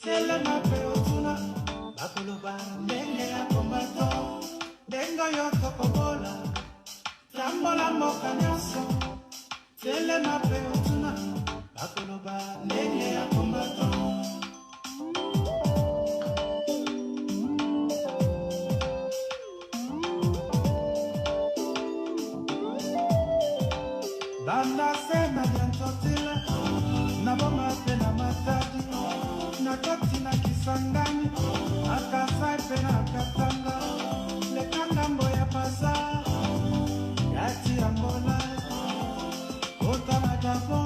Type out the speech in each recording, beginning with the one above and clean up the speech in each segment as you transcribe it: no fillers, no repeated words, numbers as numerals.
telema pe otuna bakoloba ndenge ya kombato ndengo yo tokobola tambola mboka nyonso telema pe otuna bakoloba ndenge ya kombato banda sema jantotila na boma pena matadi na kati na kisangani akasai pena katanga lekanga mboya pasa yati angola kota madabo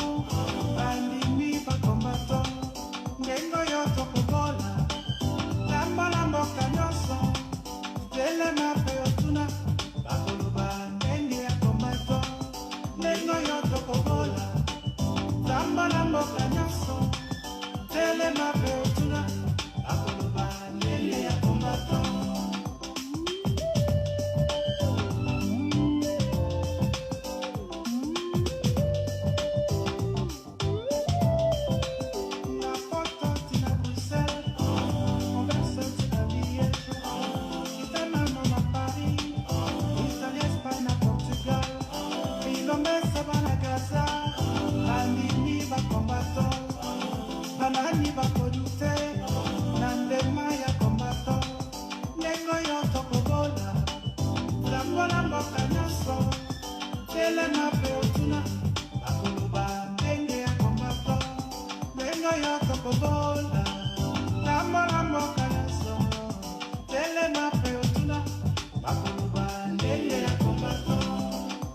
bandimi bakombato ngengo yoto kobola tambala mboka nyoso telema pe otuna bakoloba ndenge ya kombato ngengo yoto kobola tambala mboka nyoso telema pe otuna bakoloba ndenge ya kombato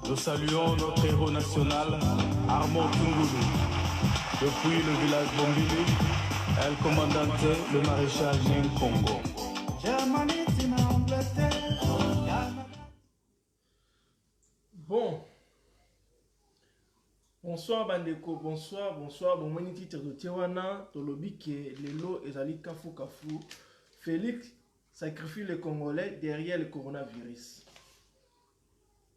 Nous saluons notre héros national, Armand Tungulu. Depuis le village Bombili, El Commandante, le maréchal Ning Congo. Bon. Bonsoir Bandeko, bonsoir. Bon moni titre de Tiwana, Tolobi ke Lelo Ezali Kafu Kafu. Félix sacrifie les Congolais derrière le coronavirus.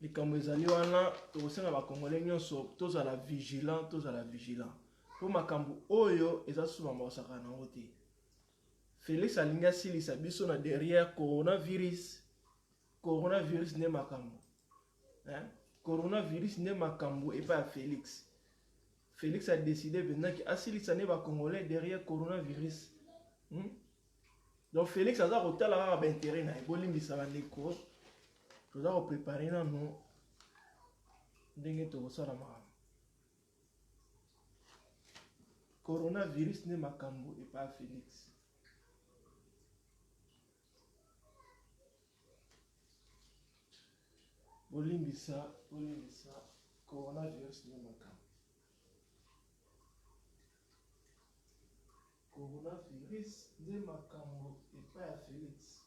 Les Congolais wana tokosenga ba Congolais nyonso tozala vigilant. Po makambu oyo eza souvent basaka na ngote. Félix alinga silisa biso na derrière coronavirus. Coronavirus ne makambu. Coronavirus ne makambu et pas Félix. Félix a décidé maintenant que asilisa ne ba Congolais derrière coronavirus. Donc Félix a rotala ba intérêt na ebolimbisa ba ndeko. Nous avons préparé nous ndenge tokosala makambo. Coronavirus ne makambo et pas Félix. Bolimbisa coronavirus ne makambo. Coronavirus ne makambo et pas Félix.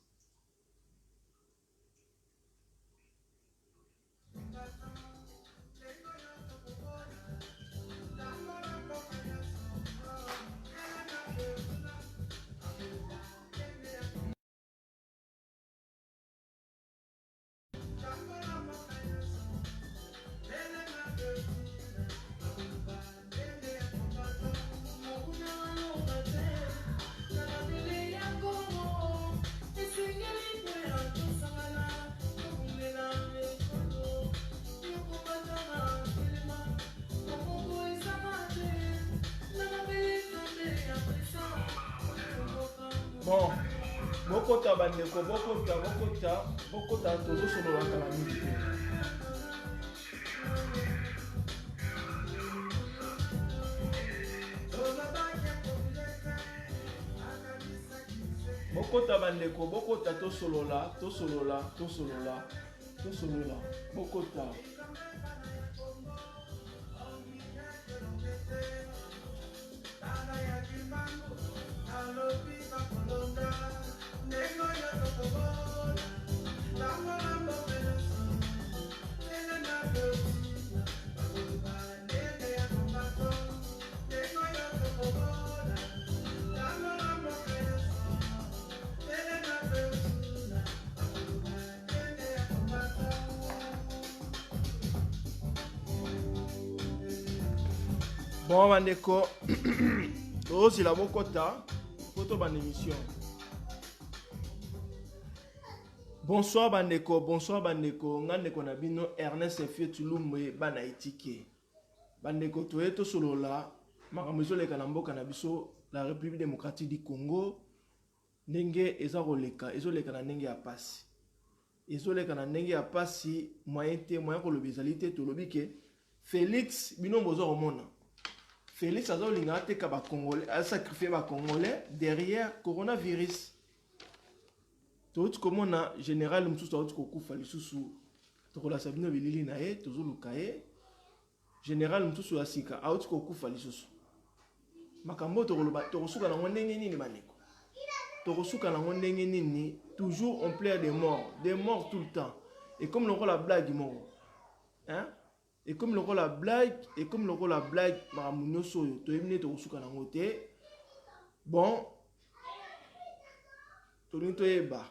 Bon, bokota bandeko, bokota tozo solo wakala mingi. Bokota bandeko, bokota to solola, bokota. Bon bandeko, aussi la bokota. Photo ban émission. Bonsoir bandeko, bonsoir bandeko. Ngandeko na bino Ernest Efie Tulumwe bana itike. Bandeko toyeto solola makambo ezoleka na mboka na biso la République démocratique du Congo. Ndenge ezoleka na ndenge ya pasi. Ezoleka na ndenge ya pasi moyen koloba ezali te tolobi ke Félix bino bozo komona. Félix azolinga ateka ba Congolais, a sacrifié ba Congolais derrière coronavirus. Tout comme on a général msusu autre kokufa lisusu tokola sabino bilili na ye tozoluka ye général msusu asika autre kokufa lisusu makambo tokoloba tokosuka na ndenge nini baneko tokosuka na ndenge nini toujours on plaît des morts tout le temps et comme le la blague moko hein et comme le la blague makambo nyonso oyo toyebine tokosuka na ngote bon tolinto yeba.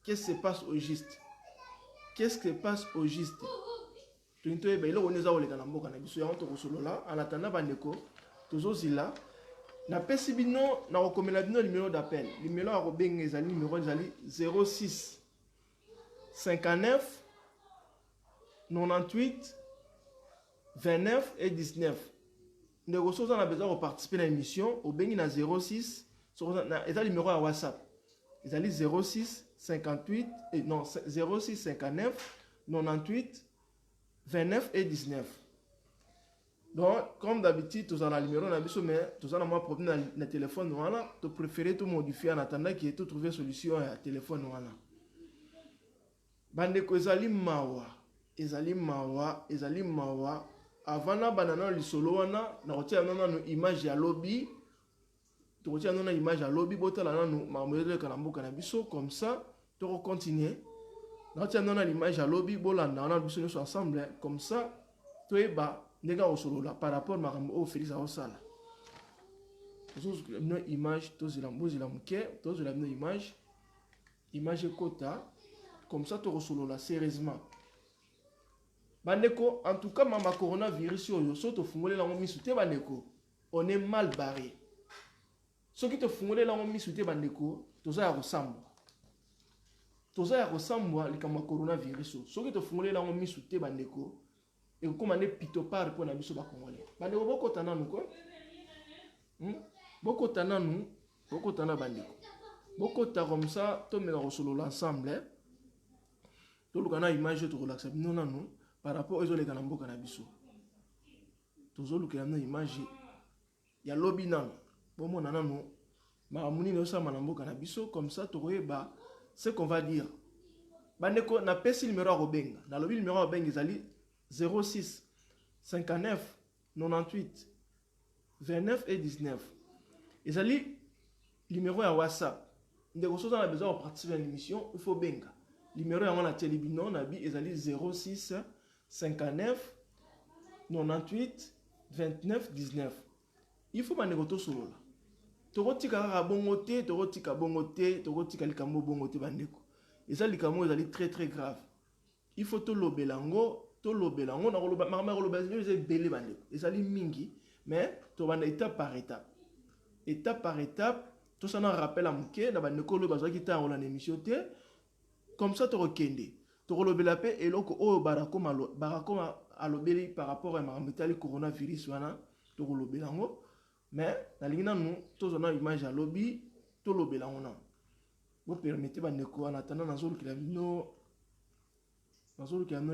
Qu'est-ce qui se passe au juste? Qu'est-ce qui se passe au juste? En attendant, bandeko, tozozila. Na pesi bino, na rekomela bino numéro d'appel. Numéro à Robin ezali, numéro ezali 06 59 98 29 et 19. Nous avons besoin de participer à l'émission. Au Bengi na 06, ezali numéro à WhatsApp. Ezali 06 58 non 06 59 98 29 et 19. Donc comme d'habitude tous en a numéro na biso mais tous en a moi problème na téléphone voilà tu préférer tout modifier en attendant qu'il ait trouver solution à téléphone voilà. Bandeko ezali mawa avant na banana lisolo wana na kotia na image ya lobby. Tu retiens une image à lobby, comme ça, tu continuer. Tu retiens l'image à lobby, ensemble, comme ça, tu es bas, par rapport à Félix Aosala. Tu as une image, tu as une image quota, comme ça, tu as sérieusement. Bandeko, en tout cas, ma coronavirus, on est mal barré. Ce qui te fondé là on mis sous tes bandeko, toza ya ressemble. Toza ya ressemble les comme coronavirus. Ce qui te fondé là on mis sous tes bandeko et comme on est pitopar pour na biso ba congolais. Bandeko boko tana nous quoi? Boko tana bandeko. Boko ta comme ça, to me solo l'ensemble. To lu kana image to relaxer non non par rapport aux les kana mboka na biso. Tozo lu kana image ya lobby nan. Bon, mon anano, ma mouni ne sa manambo canabiso, comme ça, tu ba, ce qu'on va dire. Bandeko, na pesi numéro à Robenga. Na lobby numéro à Robenga, ils allaient 06 59 98 29 et 19. Ils allaient numéro à WhatsApp. Des ressources on a besoin de participer à l'émission, il faut benga. Numéro à la télévision, ils allaient 06 59 98 29 19. Il faut que tu sois là. Tokotika bongote, tokotika bongote, tokotika likambo bongote bandeko. Et ça likambo est très très grave. Il faut to lobelango, na koloba mama koloba c'est belé bandeko. Et ça li mingi, mais to banda étape par étape. Étape par étape, tout ça na rappel à muke na bandeko lo bazaki ta en émission té. Comme ça to rekende. To lobela pe eloko o barakoma alobeli par rapport à mamitali coronavirus wana, to lobelango. Mais la ligne nous tous on a image à lobby tout lobby là on a vous permettez bandeko en attendant dans zone qui a no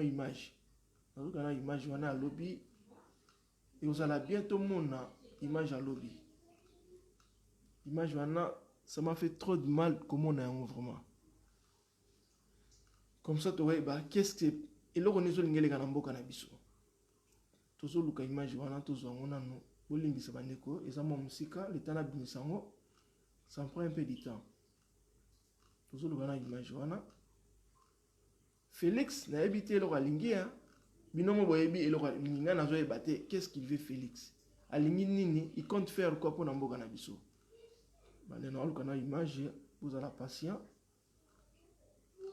image dans zone image on a à lobby et vous allez bientôt mon image à lobby image on ça m'a fait trop de mal comme on a vraiment comme ça tu vois bah qu'est-ce que et là on est sur l'ingé les ganambo canabiso tous au luka image on a tous on a no bolingisa bandeko ezamo musika letana bimisango ça prend un peu de temps toujours le bana image wana Félix n'a habité le alingi hein binomo boyebi et le ninga nazo ebate qu'est-ce qu'il veut Félix alingi nini il compte faire quoi pour namboka na biso banena le kana image vous allez patient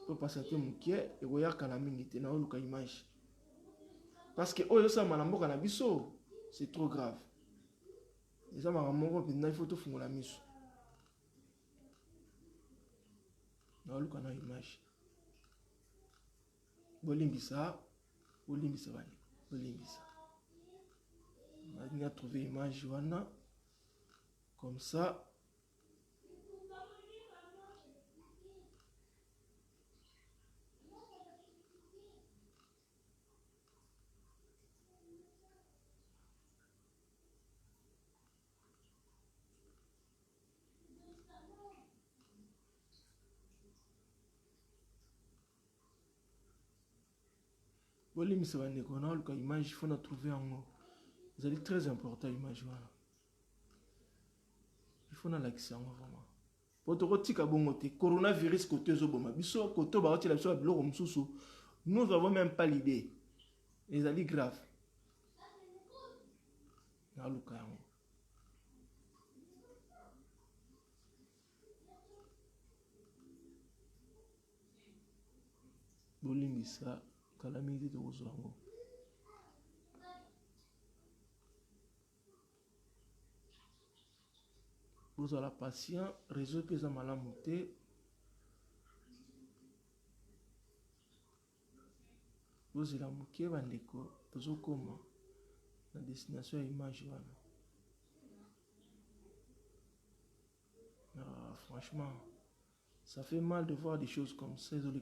pour patienter mukie et voyar kana mingi te na le image parce que oyo ça manamboka na biso c'est trop grave. Et ça m'a rendu compte qu'il faut tout faire la mise. naoluka na image bolimbisa bani bolimbisa on a trouvé image wana comme ça. Bolimbisa bandeko na oluka image, il faut na trouver yango. Vous allez très important image wana. Il faut na lakisa yango vraiment. Poto tika bongo te coronavirus côté zoboma biso côté ba otila biso biloko mususu. Nous n'avons même pas l'idée. Les alliés grave. Na oluka yango. Bolimbisa calamité de Ozango. Vous avez la patience, réseau que ça m'a la monté. Vous avez la mouké, bandeko, vous avez comment la destination à image. Ah, franchement, ça fait mal de voir des choses comme ça. Vous avez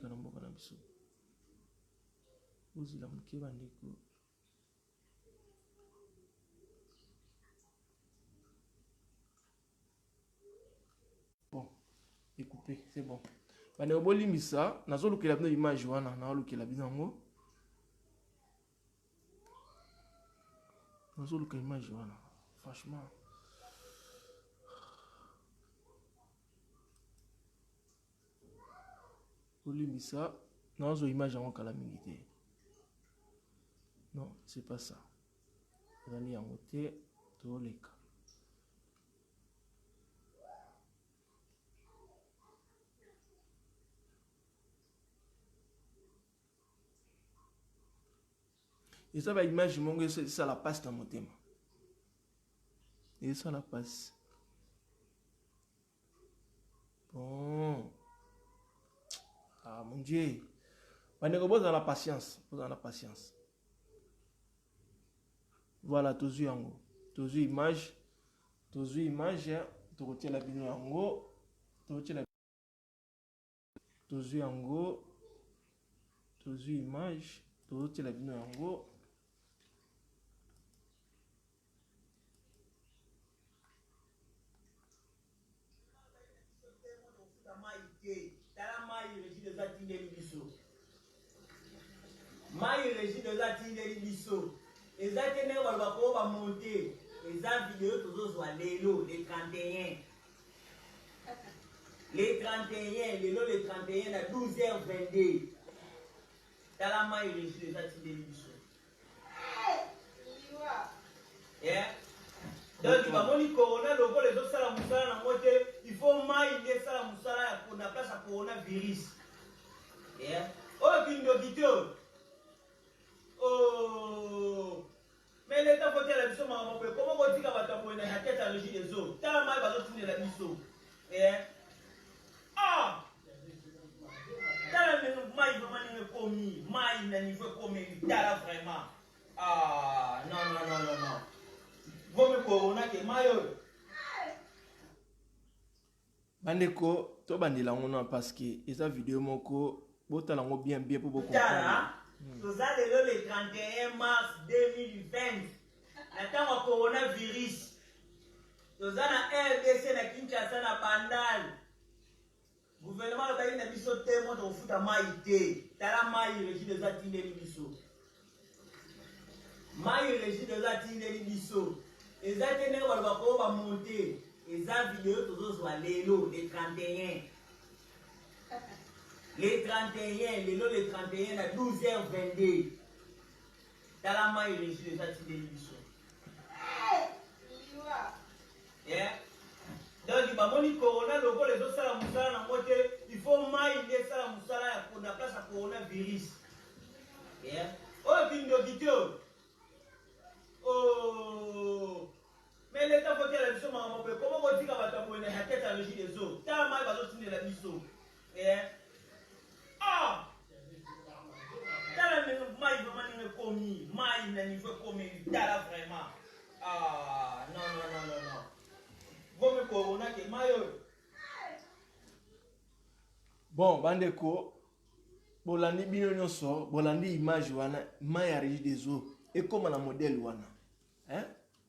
la mouké, bandeko. Bon, découpé, c'est bon. Bandeko bolimbisa, nazo lukela bino image wana, na lukela binango. Nazo lukela image wana, franchement. Bolimbisa, nazo image en calamité. Non, c'est pas ça. Vous allez en côté, tous les cas. Et ça va imaginer, ça la passe dans mon thème. Et ça la passe. Bon. Ah mon Dieu. Vous avez la patience. Vous avez la patience. Voilà, tous les ango. Tous les images. Tous les images. Tu retiens la vidéo ango. Tu retiens la. Tous les ango. Tous les images. Tu retiens la vidéo ango. Mai régie de la tindeli biso. Ezate ne ba ko ba monter. Eza vidéo toujours soit lelo les 31. Les 31, le 31 à 12h22. Tala mai régie de la tindeli biso. Yeah. Donc il va moni corona logo les autres sala musala na moté, il faut mai de sala musala pour na place à coronavirus. Yeah. Oh kindo kito. Oh, mais l'État faut dire la mission maman comment on dit qu'à votre point la tête à régie des eaux t'as mal va tourner la mission eh ah t'as la même maille vraiment ne commis maille n'a niveau commis t'as vraiment ah non vous me corona que maille bandeko to bandela ngona parce que esa vidéo moko botala ngo bien pour beaucoup comprendre. Nous allons le 31 mars 2020. Natanga coronavirus. Nous allons RDC na Kinshasa na Bandal. Gouvernement va y na biso témoin de futa maïté. Tala maï régie de zatindeli biso. Maï régie de zatindeli biso. Ezatene wa ba ko ba monter. Eza vidéo toujours soit lelo le 31. Les 31, le 31 à 12h22. Dans la main, il réussit les actes de l'émission. Yeah. Donc, il va moni corona, le les autres salles moussala na moté, il faut mailler les salles moussala pour la place à coronavirus. Yeah. Oh, kindo kito. Oh. Mais l'État faut dire la mission, maman, comment on dit qu'à votre point, la tête à régie des eaux. T'as mal, va sortir de la mission. Yeah. Bon, bandeko, bolandi bino nyonso, bolandi image wana, mai ya Régie des eaux, et comme un modèle wana. Hein?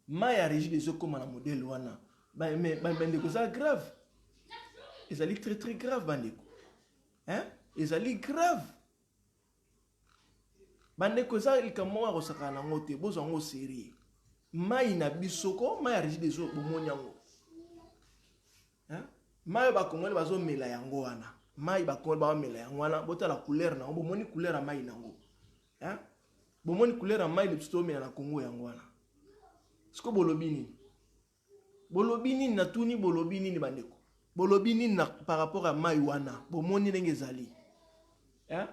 Mai ya Régie des eaux comme un modèle wana. Mais bandeko, ça grave. Ils allaient très très grave, bandeko. Hein? Ils allaient grave. Bandeko, ça, il comme moi, on a ngote, bozo ngo sérieux. Mai na bisoko, mai ya Régie des eaux, bomonyango. Hein? Mai ba kongole bazo mela yango wana. Mai ba kongole ba mela yango wana, bota la couleur na, bomoni couleur ya mai nango. Hein? Bomoni couleur ya mai le psto mela na Congo yango wana. Siko bolobini. Bolobini na tuni bolobini ni bandeko. Bolobini na par rapport à mai wana, bomoni ndenge ezali. Hein?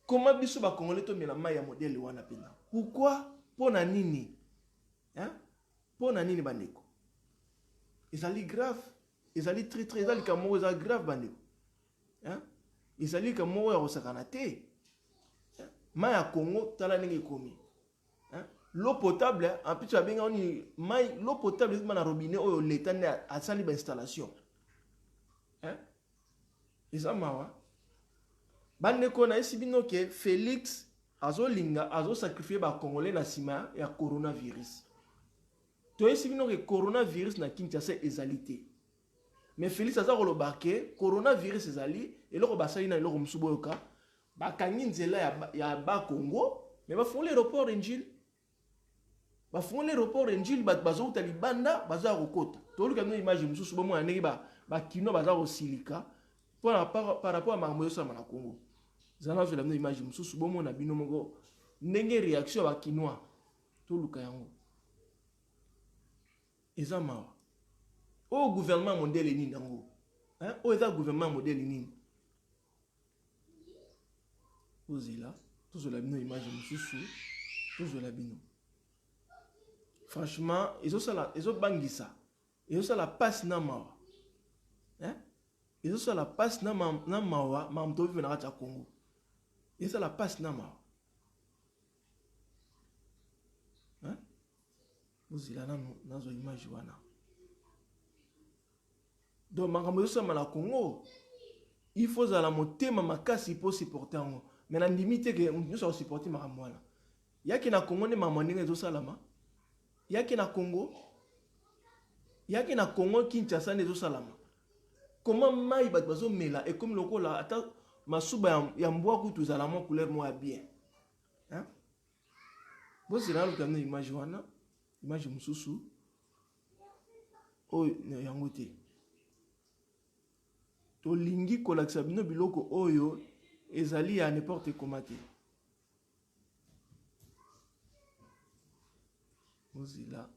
Comment biso ba kongole to mela mai ya modèle wana pena? Pourquoi? Pona nini? Hein? Pona nini bandeko? Ezali grave. Ezali très très ezali kamo ezali grave bandeko. Hein? Ezali kamo ya osakana te. Mai ya Congo tala ndenge komi. Hein? L'eau potable en plus tu benga oni mai l'eau potable c'est na robinet oyo l'état a sali ba installation. Hein? Eza mawa. Bandeko na esibino ke Félix azolinga azo sacrifier ba congolais na sima ya coronavirus. To esibino ke coronavirus na Kinshasa ezalité. Mais Félix aza kolobake coronavirus ezali eloko basali na eloko musuboyoka bakangi nzela ya ba Congo mais bafungula l'aéroport Njili bafungula l'aéroport Njili bazo utali banda baza kokota toluka no image mususu bomo na ndenge ba kino baza kosilika par rapport à makambo yosa na Congo zana zo la no image mususu bomo na bino moko ndenge réaction ba kinois toluka yango ezama au gouvernement mondial ni nango hein au état gouvernement mondial ni ozila toujours la bino image mususu toujours la bino franchement ezo bangisa ezo la passe na mawa hein ezo la passe na mawa mamto vive na kati ya Congo ezo la passe na mawa hein ozila nazo image wana. Donc, makambo yosa na Congo, il faut la motema makasi pour supporter ngo. Mais na limite que nous sommes supporter makambo wana. Yaki na Congo ne makambo ndenge zo salama. Yaki na Congo Kinshasa ne zo salama. Comment mai bazo mela et comme lokola ata masuba ya mbwa kutu za la mo couleur mo bien. Hein? Bon c'est là le kamna image wana, image mususu. Oh yango te. To lingi kolakisa bino biloko oyo ezali ya n'importe comment te. Mozilla.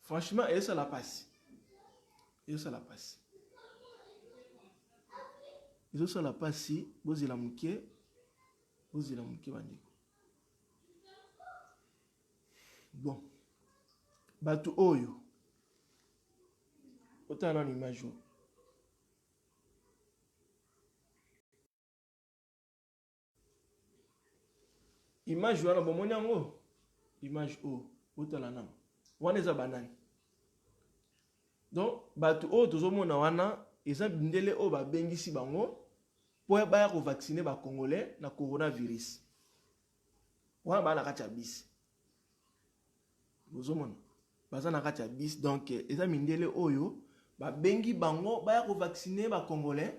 Franchement, et ça la passe. Et ça la passe. Et ça la passe si Mozilla muke bandiko. Bon. Batu oyo otana na image wana bomoni yango image o otala na wana eza banani donc batu oyo tozomona wana eza bindele oyo babengisi bango po baya ko vacciner ba congolais na coronavirus wana bana kati ya bisi bozomona baza na kati ya bis donc eza mindele oyo babengi bango baya ko vacciner ba congolais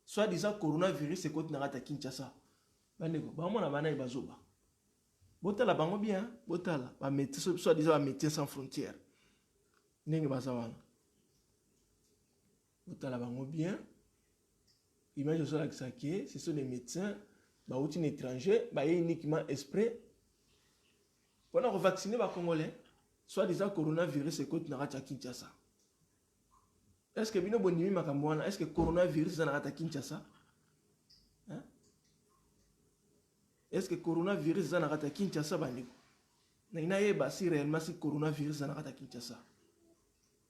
soit disant coronavirus ekoti na kati ya Kinshasa bandeko bamona bana bazoba botala bango bien botala ba médecins soit disant ba médecins sans frontières ndenge baza wana botala bango bien image sur la que ce sont des médecins ba outin étranger ba uniquement exprès pour na vacciner ba congolais soit disant coronavirus est contre Narata Kinshasa. Est-ce que bino bonimi makambo wana est-ce que coronavirus est Narata Kinshasa? Hein? Est-ce que coronavirus est Narata Kinshasa bandiko? Na inayeba si réellement si coronavirus est Narata Kinshasa.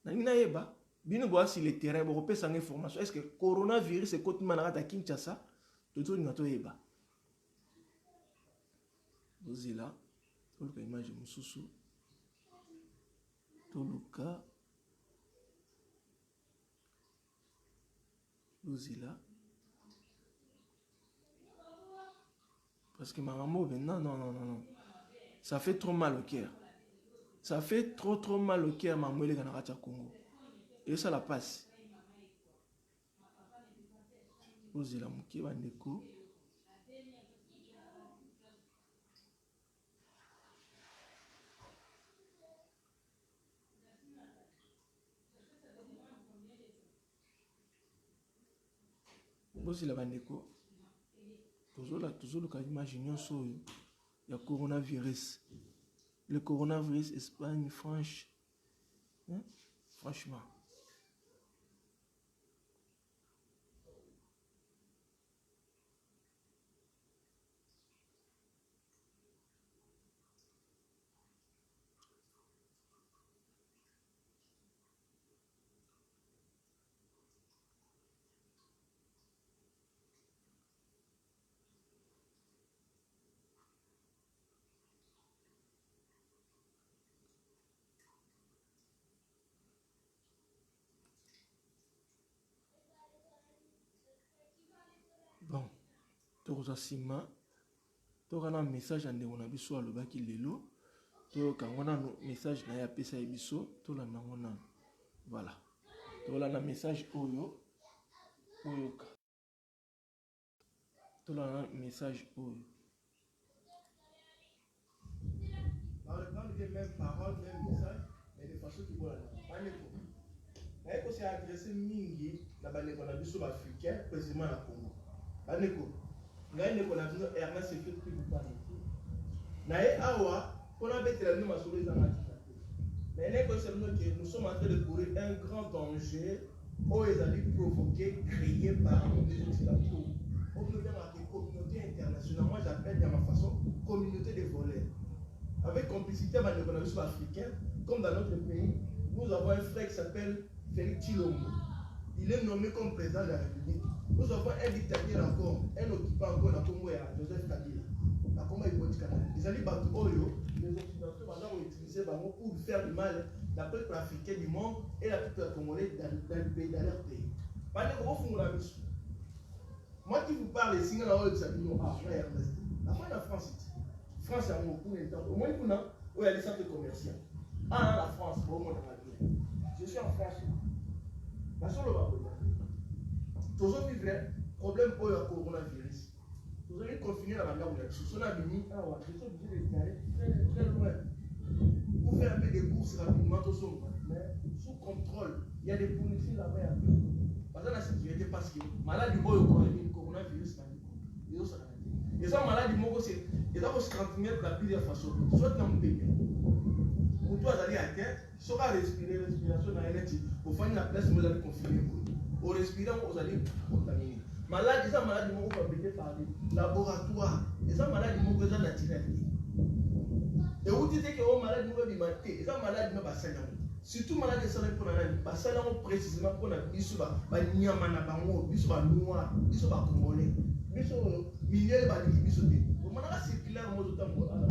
Na inayeba bino boa si le terrain bo pesa information est-ce que coronavirus est contre Narata Kinshasa? Toto ni nato yeba. Bozila, tout le image mususu. Toluka Luzila. Parce que Marambo, non. Ça fait trop mal au cœur. Ça fait trop mal au cœur, Mamoué, les Ganaracha Congo. Et ça la passe. Luzila Mouké, Bandeko. Luzila Bandeko. Toujours le imaginer sur le coronavirus. Le coronavirus, Espagne, France. Hein? Franchement. Bon, tu as un message en on a besoin le bac il est là. Tu as un message na ya pesa ebiso, tu la na voilà. Tu as un message oyo. Tu as un message oyo. Dans les mêmes paroles, même message, mais de façon qui voilà. Mais c'est adressé mingi la bande qu'on a besoin africain, précisément la Congo. Baneko, ngaine na bino Ernest fait plus de parler. Nae awa, on a bête la nuit sur les anatiques. Mais nous sommes en train de courir un grand danger où ils allaient provoquer, créé par les Occidentaux. Au niveau de la communauté internationale, moi j'appelle de ma façon communauté de voleurs. Avec complicité avec les nations africaines, comme dans notre pays, nous avons un frère qui s'appelle Félix Tshilombo. Il est nommé comme président de la République. Nous avons un dictateur encore, un occupant encore, Joseph Kabila. Les alliés Oyo, les Occidentaux ont utilisé pour faire du mal la peuple africain du monde et la peuple congolais dans leur pays. Moi qui vous parle, c'est la fin de la France. France a beaucoup d'intérêt. Au moins, il y a les centres commerciaux. La France, au moins dans la vie. Je suis en France. La seule toujours vivre problème pour le coronavirus. Vous allez confiner la manière où la situation a mis. Je suis obligé de aller très loin. Pour faire un peu de courses rapidement, mais sous contrôle. Il y a des policiers là-bas. Parce que la sécurité, parce que malade du coronavirus, ils sont malades du monde, ils ont 30 mètres de la plusieurs façons. Soit dans le pays. Pour toi, d'aller à terre, soit respirer, respiration dans l'électrique. Pour faire la place, vous allez confiner. Au respirant, vous allez contaminer. Malade, ils sont malades du monde fabriqués par des laboratoires. Ils sont malades du monde qui sont naturels. Et vous dites que les malades du monde ils sont malades du monde surtout malade de santé pour la basala précisément pour la biso ba nyama bango biso ba noir biso ba congolais biso milieu ba biso te on m'a circulaire mo tout temps ala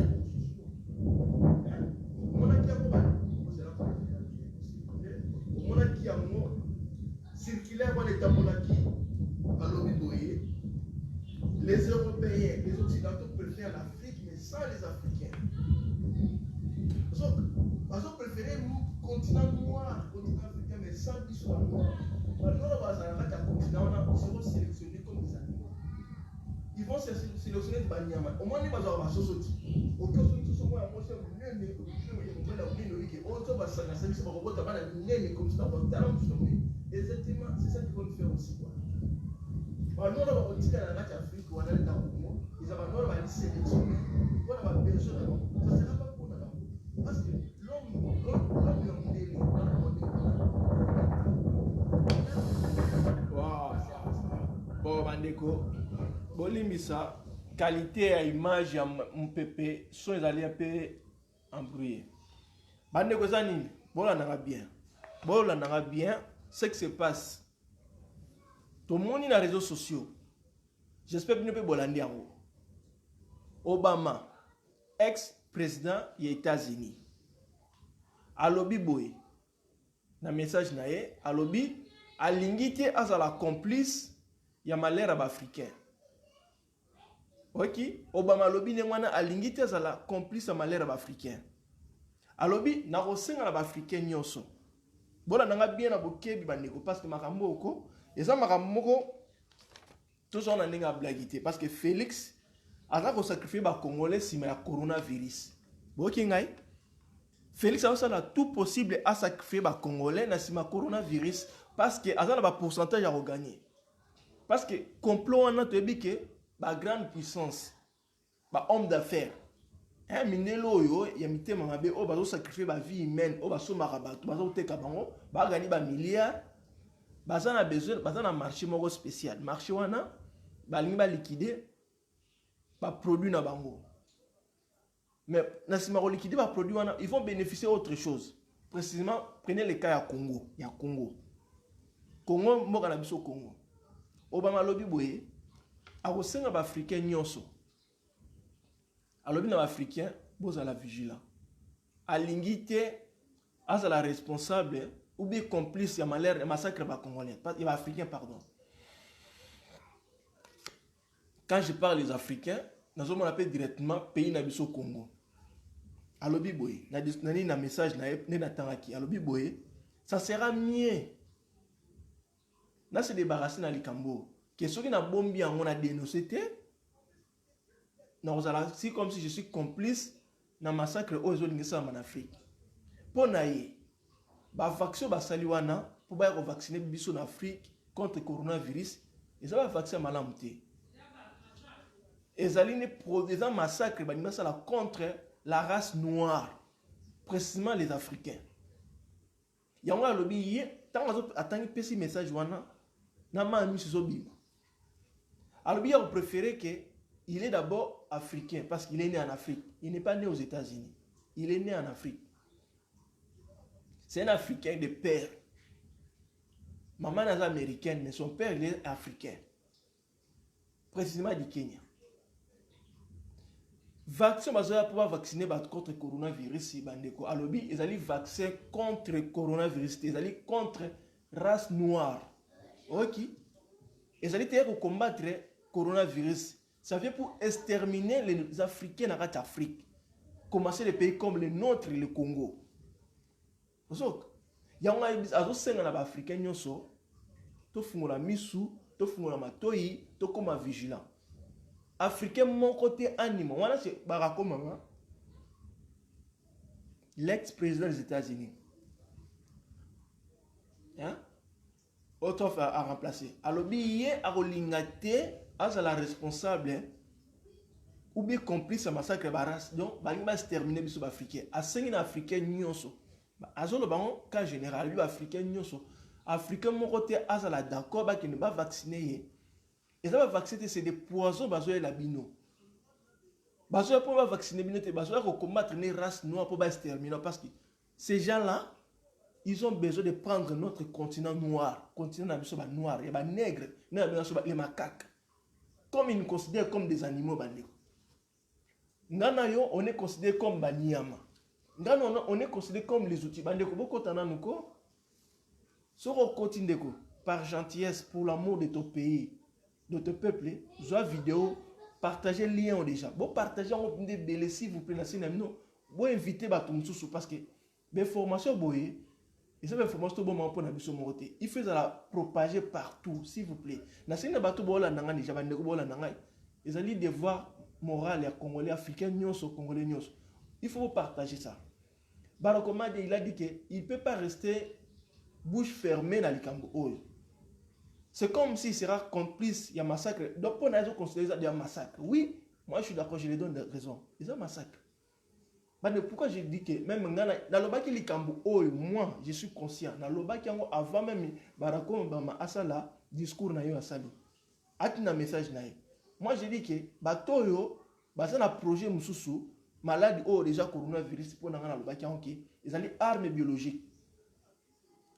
on a kia ko ba on a kia mo circulaire ba les tambolaki alobi boye les Européens les Occidentaux préfèrent l'Afrique mais sans les Africains parce qu'on préférait nous continent noir, continent africain, mais sans qu'ils soient noirs. Maintenant, on va sélectionner comme des animaux. Ils vont sélectionner des banyama. Au moins, ils vont avoir des choses. Au cas où ils sont moins amochés, exactement, c'est ça qu'ils vont faire aussi. Alors, nous, on va dire qu'à l'Afrique, on a le temps. Ils vont sélectionner. On a besoin d'abord. Ça ne sera pas pour nous. Parce que bon bandeko bolimbisa qualité ya image ya mpepe so ezali un peu embrouillé bandeko eza nini bolandanga bien ce qui se passe tomoni na réseaux sociaux j'espère bino mpe bolandi yango Obama ex-président ya États-Unis alobi boy na message na ye alobi alingi te azala complice ya malheur ya baafricain. Ok, Obama alobi ne wana alingi te azala complice ya malheur ya baafricain. Alobi na kosenga na baafricain nyonso bona nanga bien na bokebi bandeko parce que makambo oko eza makambo moko toujours na ndenge ya blagi te parce que Félix aza kosacrifier bacongolais nsima ya coronavirus. Boki ngai Félix a tout possible à sacrifier les Congolais dans le coronavirus parce que aza na pourcentage à regagner. Parce que complot on a dit que la grande puissance, ba homme d'affaires, hein minelo yo ya mitema mabe o bazo sacrifier ba vie humaine, o baso marabato, bazo teka bango, ba gagner ba milliards, baza na besoin, baza na marché moko spécial. Marché wana ba lingi ba liquider ba produit na bango. Mais dans liquider va produit, ils vont bénéficier d'autre chose. Précisément, prenez le cas à Congo. Il y a Congo. Congo, moi, je suis au Congo. Obama lobby boye, a reçu un Africain nyonso. A lobby un Africain, vous à la vigilant. A l'ingité, à la responsable, ou bien complice, il y a malheur, un massacre par Congolais. Il y a Africain, pardon. Quand je parle des Africains, nous avons appelé directement pays nabiso Congo. Alobi boye, na message na tangaki. Alobi boye, ça sera mieux. Na se débarrasser na likambo. Que ceux qui na bombi on a dénoncé c'est comme si je suis complice na massacre aux Olingesa en Afrique. Pour naïe, ba vaccin ba saliwana pour ba vacciner biso en Afrique contre le coronavirus. Et ça va vacciner malamté. Ezaline produisant massacre contre la race noire, précisément les Africains. Il y a un lobby, tant que petit message wana, n'a pas mis sur bim. Alors il a préféré qu'il est d'abord africain parce qu'il est né en Afrique. Il n'est pas né aux États-Unis. Il est né en Afrique. C'est un Africain de père. Maman est américaine, mais son père il est africain. Précisément du Kenya. Vaccin pour pouvoir vacciner contre le coronavirus bandeko alobi ezali vaccin contre le coronavirus ezali contre race noire. OK, ezali te pour combattre le coronavirus, ça vient pour exterminer les Africains dans l'Afrique. Commencer les pays comme le nôtre, le Congo. Donc il y a un azo senga na ba africain nyonso to fungola misu to fungola matoi to comme vigilant. Africain mon côté animal. Voilà c'est Barack Obama, l'ex-président des États-Unis. Hein? Autre à remplacer. Alors bien à relingate à la responsable ou bien complice à massacre baras. Donc va se terminer biso africain. À 5 africain nyonso. Azolo bango cas général lui africain nyonso. Africain mon côté à la d'accord ba qui ne va vacciner. Et ça va vacciner, c'est des poisons bazoé la bino. Bazoé pour vacciner bino, bazoé pour combattre les races noires pour exterminer parce que ces gens-là, ils ont besoin de prendre notre continent noir, continent noir, il y a des nègres, les macaques, comme ils nous considèrent comme des animaux bandés. Nganayo, on est considéré comme banyama. Nganayo, on est considéré comme les outils bandés. Beaucoup t'ananuko, sur au continent par gentillesse pour l'amour de ton pays. De ton peuple, soit vidéo, partagez le lien déjà. Bon, partagez en de s'il vous plaît, bon, invitez Batumsou parce que les formations, et ces informations, bon, pour il faut la propager partout, s'il vous plaît. Ils ont des devoirs moraux à Congolais, Africains, Congolais. Il faut partager ça. Barakomade, il a dit qu'il ne peut pas rester bouche fermée dans les Cambodges. C'est comme s'il sera complice, il y a un massacre. Donc, on a considéré ça un massacre. Oui, moi je suis d'accord, je les donne raison. Ils ont un massacre. Mais pourquoi je dis que même dans le baki likambo, moi je suis conscient. Dans le baki avant même Barack Obama asala discours na yo asali. Atina message na yo. Moi je dis que bato yo basa na projet mususu malade déjà coronavirus pour dans le baki ils ont des armes biologiques.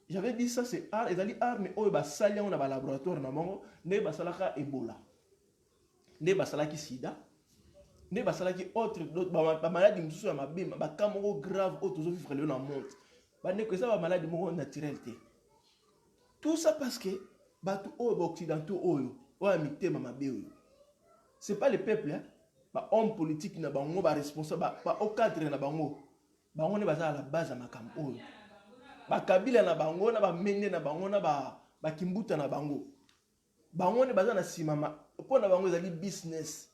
J'avais dit ça, c'est art, ils ont dit armes, oh, bah, ça, on a un laboratoire, ne basalaka Ebola, ne basalaki sida, ne basalaki autre, maladie, ma bim, bah, camoro grave, autres vivre le monde. bandeko eza ba maladie moko naturel te. Tout ça parce que bato oyo occidentaux oyo oyo mitema mabe oyo. C'est pas le peuple hein. Ba homme politique na bango ba responsable ba au cadre na bango. Bango ne baza à la base ya makambo oyo. Ba kabila na bango na ba mende na bango na ba kimbuta na bango. Bango ne baza na simama pour na bango ezali business.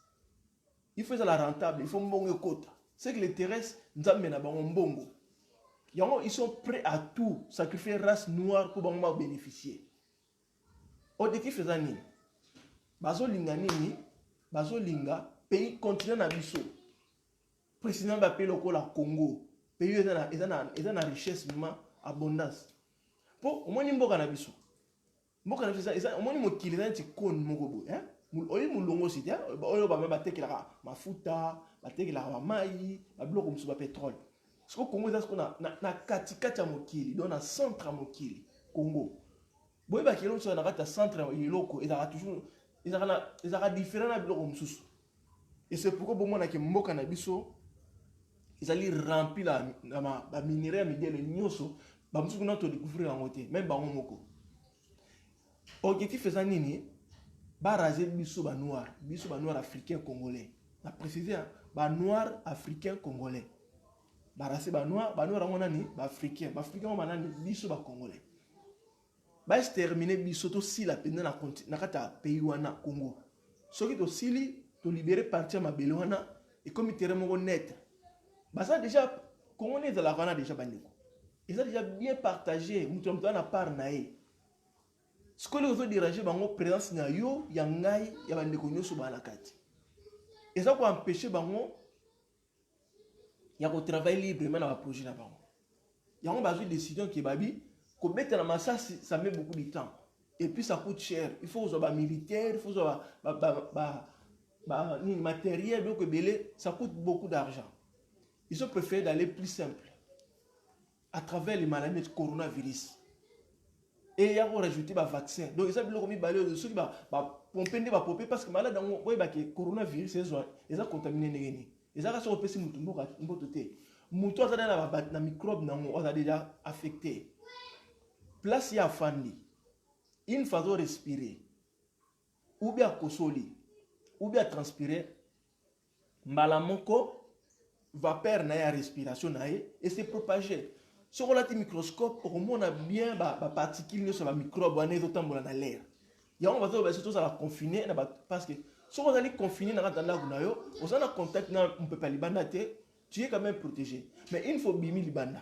Il faut la rentable, il faut mbongo kota. C'est que les terrestres nzambe na bango mbongo. Yango ils sont prêts à tout sacrifier race noire pour bango bénéficier. Objectif eza nini? Bazo linga nini? Bazo linga pays continent na biso. Président ba pays lokola Congo. Pays eza na richesse vraiment abondance. Po omoni mboka na biso. Mboka na biso eza omoni mokili na ti kon moko bo, hein? Oyi mulongo site, oyo ba batekelaka mafuta, batekelaka ba mai, ba biloko musu ba pétrole. Siko Congo eza siko na katikati ya mokili, donc na centre ya mokili, Congo. Boye ba kelo so na kati ya centre ya iloko, ezaka toujours ezaka différent na biloko mususu. Et c'est pourquoi bon mona ke mboka na biso ezali rempli la ba minerais midele nyoso, ba musuku na to découvrir en côté, même ba moko. Objectif eza nini? Ba raser biso ba noir africain congolais. Na préciser ba noir africain congolais. Ba raser ba noir ngona ni ba africain on manani biso ba congolais. Ba exterminer biso to si la penda na kata pays wana Congo. Soki to sili to libérer partir mabele wana et comme terrain moko net. Ba ça déjà congolais la wana déjà bandeko. Ils ont déjà bien partagé, mutu na part na e. Ce que les autres dirager bango présence na yo ya ngai ya bandeko nyoso ba na kati. Et ça ko empêcher bango ya ko travailler librement na ba projet na bango. Yango bazui décision qui babi ko mettre na masasi ça met beaucoup de temps et puis ça coûte cher. Il faut avoir militaire, il faut avoir ni matériel donc belé, ça coûte beaucoup d'argent. Ils ont préféré d'aller plus simple à travers les maladies de coronavirus. Et il y a rajouté un vaccin. Donc, ils ont mis de ceux qui pomper parce que malade dans le coronavirus, ils ont contaminé. Ils ont repéré les microbes ont déjà affecté. Place ya fandi. Une façon respirer. Ou bien kosoli. Ou bien transpirer. Malamoko vapeur na ya respiration na et se propager. Sur le microscope, on a bien les particules sur les microbes dans l'air. Il y a un va confiner parce que si on est confiné dans l'air, on a contact, on ne peut pas les bandater, tu es quand même protégé. Mais il faut bimi les banda.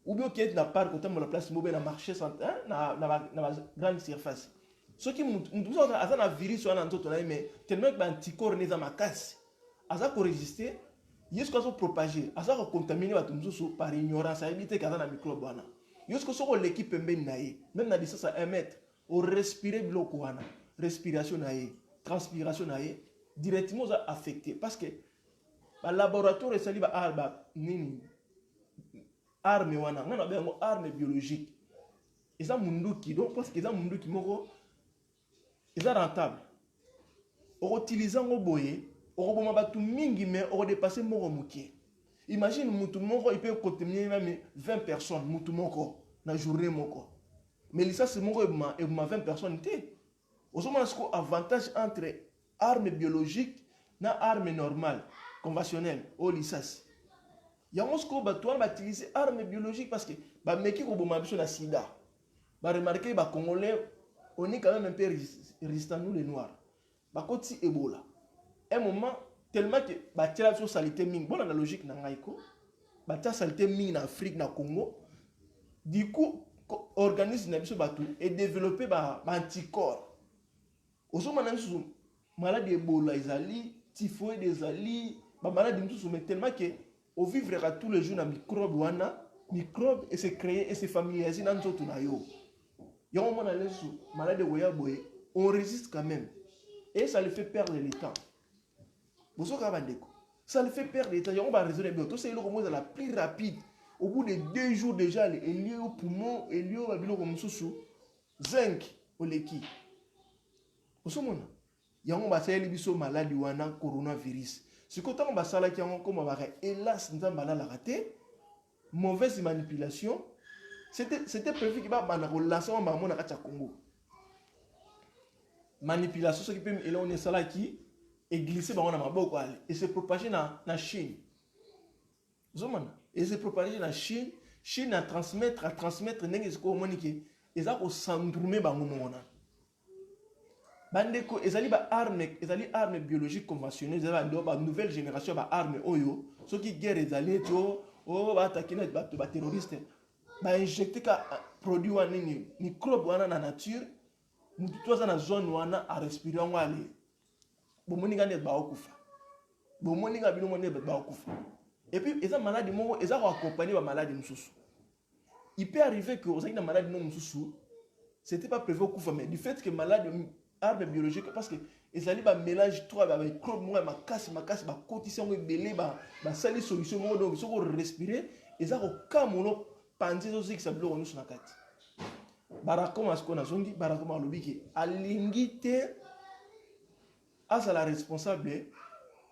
Ou bien qu'il y ait la part quand on la place mobile dans marché dans la grande surface. Ce qui nous a un virus sur un mais tellement que l'anticorps n'est pas ma casse. Ça pour résister. Yosko so propager, asa ko contaminer ba tumzusu par ignorance, éviter kaza na microbe wana. Yosko so ko l'équipe mbeni na ye, même na distance à 1 mètre, au respirer biloko wana, respiration na ye, transpiration na ye, directement ça affecté parce que ba laboratoire esali ba arba nini arme wana, ngana ba ngo arme biologique. Eza munduki donc parce que eza munduki moko eza rentable. O utilisant ngo boye on va tout mingi mais on dépasse moko mukie. Imagine mutu moko il peut contenir même 20 personnes mutu moko na journée moko. Mais ça c'est moko et 20 personnes té. Osoma ce avantage entre armes biologiques na armes normales conventionnelles au lisas. Yango ce ko ba toi ba utiliser armes biologiques parce que ba meki ko boma biso na sida. Ba remarquer ba congolais on est quand même un peu résistant nous les noirs. Ba koti Ebola. Un moment tellement que la salité ming bon la logique na ngaiko la salité ming en Afrique na Congo du coup organisme na biso batu et développer ba anticorps osoma na biso maladie Ebola ezali typhoïde ezali ba maladie mususu mais tellement que au vivre à tous les jours na microbe et se créer et se familiariser dans nzoto na yo yo mona lesu maladie goya boye on résiste quand même et ça le fait perdre le temps. Ça le fait perdre les temps. On va raisonner bien. Tout c'est le la plus rapide. Au bout de 2 jours déjà, il y a au poumon, il y a au sous zinc au leki. Vous savez, il y a un maladie ou un coronavirus. Ce que on va faire, comme on va hélas, nous avons la raté, mauvaise manipulation, C'était prévu qu'il va y avoir relation avec le Congo. Manipulation, ce qui peut et là on est ça là qui est glissé dans Maboko et se propager dans la Chine. Et se propager dans la Chine, Chine à transmettre n'est-ce qu'au monique et ça au syndrome bangonona. Bandeko ezali ba arme biologique conventionnelle, ezali ba nouvelle génération ba arme oyo, ceux qui guerre ezali to o ba attaquer ba terroriste, ba injecter ka produit wana ni microbe wana na nature. Mutu toza na zone wana a respirer ngwale bomoni ngane ba okufa bomoni ngabino mone ba okufa et puis eza maladie moko eza ko accompagner ba maladie mususu. Il peut arriver que aux na maladie non mususu c'était pas prévu okufa mais du fait que maladie arme biologique parce que ezali ba mélange trop ba microbe mo makasi ba kotisi ngo belé ba sali solution mo donc soko respirer eza ko kamono panzi zo zikisa bilo onu na kati. Barakoma skona zongi barakoma lobiki alingite asa la responsable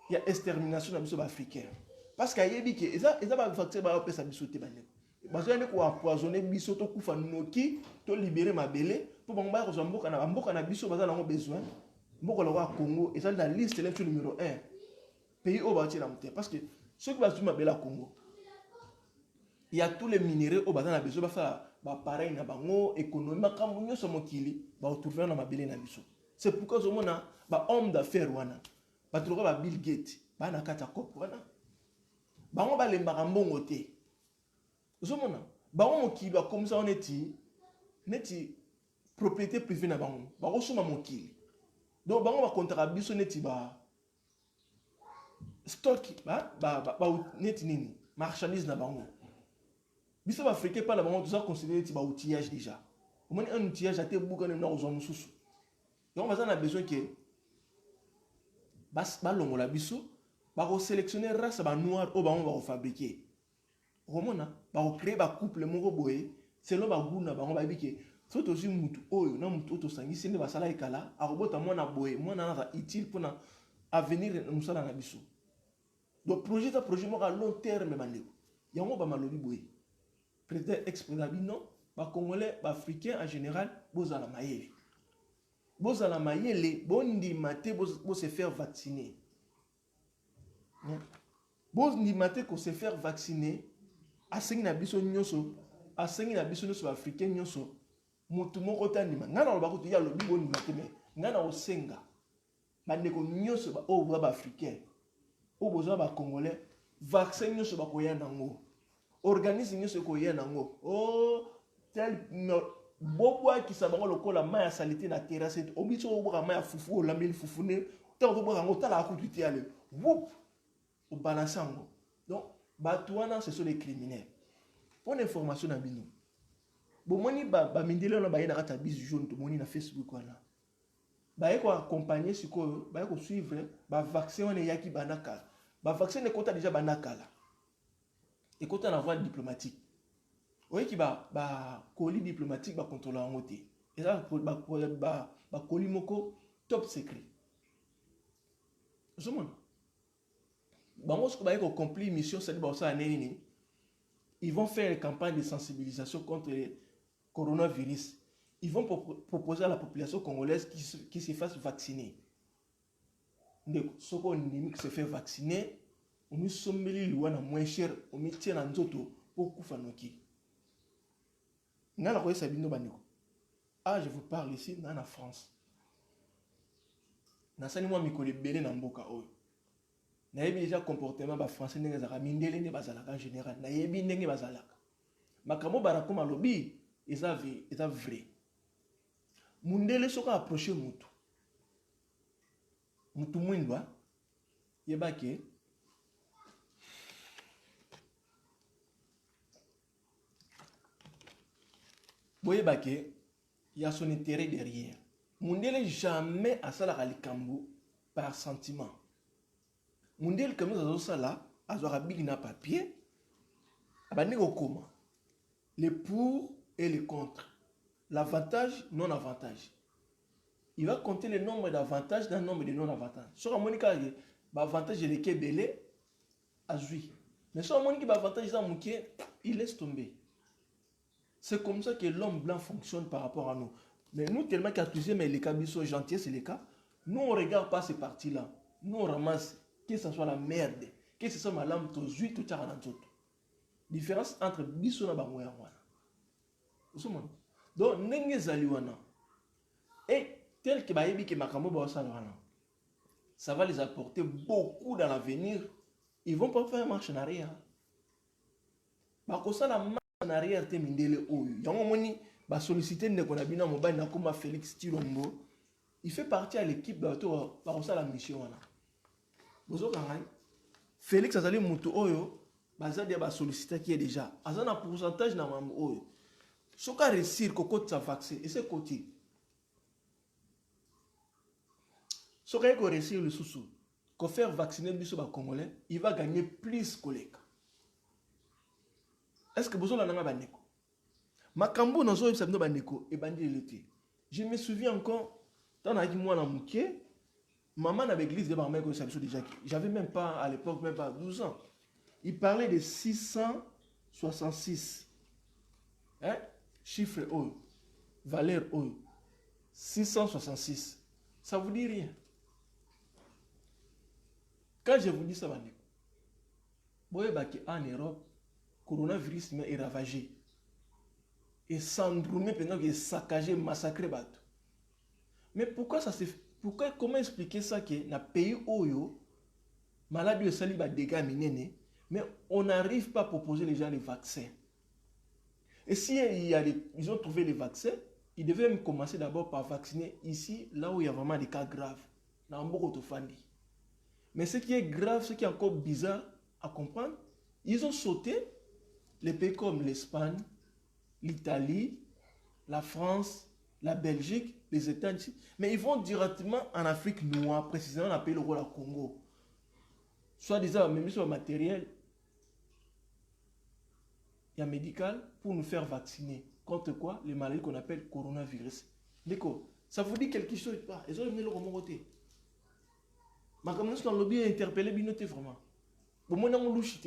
ya extermination na biso africain parce que ayebiki eza ba facteur ba pesa biso te bane bazo ne ko empoisonner biso to kufa noki to libérer mabele pour bango ba ko mboka na biso baza nango besoin mboka lo Congo eza dans la liste numéro 1 pays au bâti la montagne parce que ceux qui bazuma mabele à Congo il y a tous les minéraux au bazana besoin ba faire ba pareil na bango économie makambo nyoso mokili ba retrouver na mabele na biso. C'est pourquoi zomona ba homme d'affaires wana ba troka ba Bill Gates ba na kata kop wana bango ba lembaka mbongo te zomona bango mokili ba comme ça on neti propriété privée na bango ba kosoma mokili donc bango ba contrat biso neti ba stock ba neti nini marchandise na bango. Biso ba africain pas la bango tout ça considéré ti ba outillage déjà. Au moins un outillage a été boucan na ozo mususu. Donc on a besoin que ba longola biso ba ko sélectionner race ba noir au ba on va fabriquer. Romona ba ko créer ba couple moko boye selon ba guna ba on ba biki so to mutu oyo na mutu to sangisi ne ba sala ikala a robota mona boye mona na utile pour na avenir musala na biso. Donc projet mo à long terme bandeko. Yango ba malobi boye. Président ex-président non, ba Congolais, ba Africains en général, bozala mayele. Bozala mayele, bondi maté bo se faire vacciner. Bondi maté ko se faire vacciner, asengi na biso nyonso, asengi na biso nyonso africain nyonso, mutu moko tandima. Ngana lo bakutu ya lobi bondi maté me, ngana osenga. Bandeko nyonso ba o ba africain. O boza ba Congolais, vaccin nyonso ba koya nango. Organisme ce ko yena ngo oh tel bobo qui sabango lokola maya salité na terrasse obiso oboka maya fufu o lambeli fufu ne tant to boka ngo tala akututi ale whoop au balançango donc batouana ce sont les criminels pour l'information na bino bomoni ba mindele na ba yena kata bis jaune to moni na Facebook wana ba ko accompagner siko ba ko suivre ba vaccin on yaki banaka ba vaccin ne kota déjà banaka. Et quand on a la voie diplomatique, vous voyez qu'il va colis diplomatique va contrôler en côté. Et ça va colis moko top secret. Je me dis, ce qu'on accompli mission c'est ils vont faire une campagne de sensibilisation contre le coronavirus. Ils vont proposer à la population congolaise qui se fasse vacciner. Ceux qui se fait vacciner. On nous sommeli luana moins cher, on met tient en zoto pour koufanoki. Nana koye sabino baniko. Ah, je vous parle ici dans la France. Nasani moi mikole belé na mboka oyo. Na yebi déjà comportement ba français ndenge zaka mindele ne bazalaka en général. Na yebi ndenge bazalaka. Makamo barakoma lobi eza vrai. Mundele soka approcher mutu. Mutu mwindwa yebake Boye bake, il y a son intérêt derrière. Mundele jamais à ça la likambo par sentiment. Mundele comme ça ça là, azora bilina papier. Abane comment? Les pour et les contre. L'avantage, non avantage. Il va compter le nombre d'avantages dans le nombre de non-avantages. Sur un monica, l'avantage est le kebele, azui. Mais sur un monica, l'avantage est il laisse tomber. C'est comme ça que l'homme blanc fonctionne par rapport à nous. Mais nous, tellement qu'à tous mais les cas sont gentils, c'est les cas. Nous, on ne regarde pas ces parties-là. Nous, on ramasse, que ce soit la merde, que ce soit ma lampe, tout zuit, tout ça, tout. Différence entre biso na bango ya wana. Donc, nenge zali wana. Et tel que bayebi ke makambo ba osala wana, ça va les apporter beaucoup dans l'avenir. Ils vont pas faire marche en arrière. Bakosala marche en arrière te mindele oyo. Yango moni ba solliciter ndeko na bina mobali na koma Félix Tshilombo. Il fait partie à l'équipe bato bakosala mission wana. Bozo kangai. Félix azali mutu oyo bazadi ba solliciter qui est déjà. Azana pourcentage na mambo oyo. Soka réussir kokot sa vaccin et c'est côté. Soka ko réussir le sous-sous. Qu'on faire vacciner biso ba Congolais, il va gagner plus collègue. Est-ce que vous avez un bandeko? Makambo nazo yebisa bino bandeko et bandi l'été. Je me souviens encore dans la moi na muké, maman na l'église de Barmé ko sabiso déjà. J'avais même pas à l'époque même pas 12 ans. Il parlait de 666. Hein? Chiffre O, valeur O. 666. Ça vous dit rien? Quand je vous dis ça, bandeko, voyez en Europe, coronavirus est ravagé. Et syndrome pendant qu'il est saccagé, massacré. Mais pourquoi ça se fait? Pourquoi, comment expliquer ça que dans le pays où maladie de sali dégâts minés, mais on n'arrive pas à proposer les gens les vaccins. Et si ils ont trouvé les vaccins, ils devaient même commencer d'abord par vacciner ici, là où il y a vraiment des cas graves. Dans Mbokotofandi. Mais ce qui est grave, ce qui est encore bizarre à comprendre, ils ont sauté les pays comme l'Espagne, l'Italie, la France, la Belgique, les États-Unis. Mais ils vont directement en Afrique noire, précisément dans le pays le Congo. Soit disant, même sur le matériel, il y a médical pour nous faire vacciner. Contre quoi? Les maladies qu'on appelle coronavirus. D'accord. Ça vous dit quelque chose? Ils ont amené le remonter. Ma communauté dans le lobby a interpellé Binoté vraiment. Bon, moi, on louche.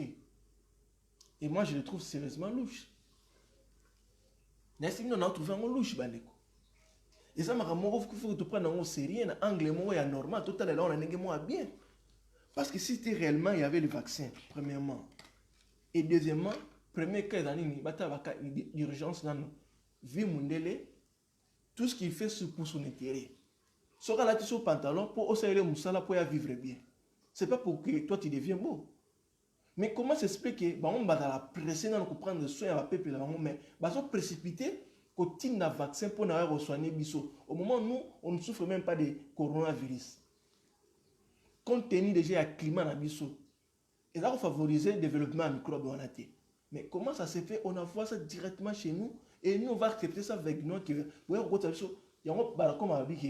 Et moi, je le trouve sérieusement louche. N'est-ce qu'on a trouvé un louche, bandeko. Et ça, ma il faut que tu prennes un sérieux, un anglais, moi, il normal. Tout à l'heure, on a négé moi bien. Parce que si c'était réellement, il y avait le vaccin, premièrement. Et deuxièmement, premier cas d'urgence, vu Mundele, tout ce qu'il fait, c'est pour son intérêt. Ce cas-là, tu sur pantalon pour osser les moussala pour y vivre bien. Ce n'est pas pour que toi tu deviens beau. Mais comment s'explique que on va la presser dans le prendre soin à la peuple mais on précipité pour un vaccin pour nous soigner biso. Au moment où nous on ne souffre même pas de coronavirus. Compte tenu déjà du climat dans biso. Et là on favorise le développement microbe en athée. Mais comment ça se fait? On envoie ça directement chez nous et nous on va accepter ça avec nous que ouais on il y a un comme avec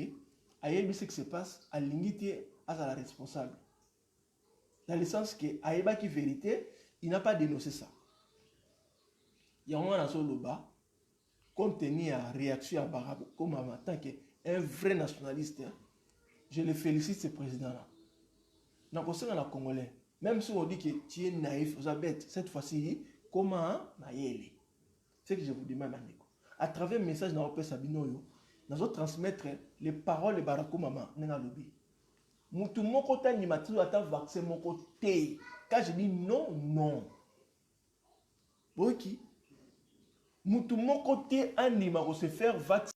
aïe ce qui se passe à l'unité à la responsable. Dans le sens que aïe qui vérité, il n'a pas dénoncé ça. Il y a un dans le bas, compte tenu à réaction à Barabo, comme en tant qu'un vrai nationaliste, hein, je le félicite ce président-là. Dans le cas Congolais, même si on dit que tu es naïf, vous êtes bête, cette fois-ci, comment naïf? C'est ce que je vous demande, à travers le message dans le Sabino, nous allons transmettre les paroles de Barako Mama dans le lobby. Moutou moko ta ni matu ata vaccin moko te. Quand je dis non, non. Boki. Moutou moko te anima ko se faire vacciner.